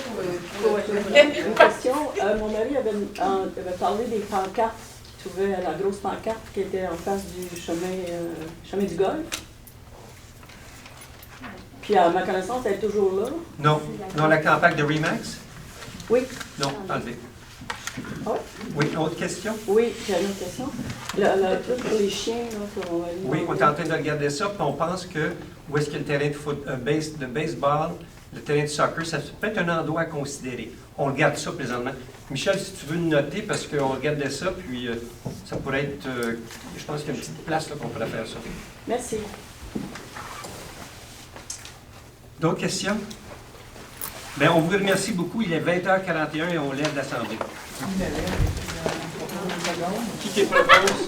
pour Une question. Mon mari avait parlé des pancartes qu'il trouvait, la grosse pancarte qui était en face du chemin du Golfe. Puis à ma connaissance, elle est toujours là. Non, la campagne de Remax? Oui. Non, enlevé. Ah ouais? Oui, autre question? Oui, j'ai une autre question. Le truc pour les chiens, là, qu'on va aller Oui, on est en train de regarder ça, puis on pense que où est-ce qu'il y a le terrain de baseball, le terrain de soccer, ça peut être un endroit à considérer. On regarde ça présentement. Michel, si tu veux nous noter, parce qu'on regardait ça, puis ça pourrait être, je pense qu'il y a une petite place là qu'on pourrait faire ça. Merci. D'autres questions? Bien, on vous remercie beaucoup. Il est 20h41 et on lève l'Assemblée. Qui propose?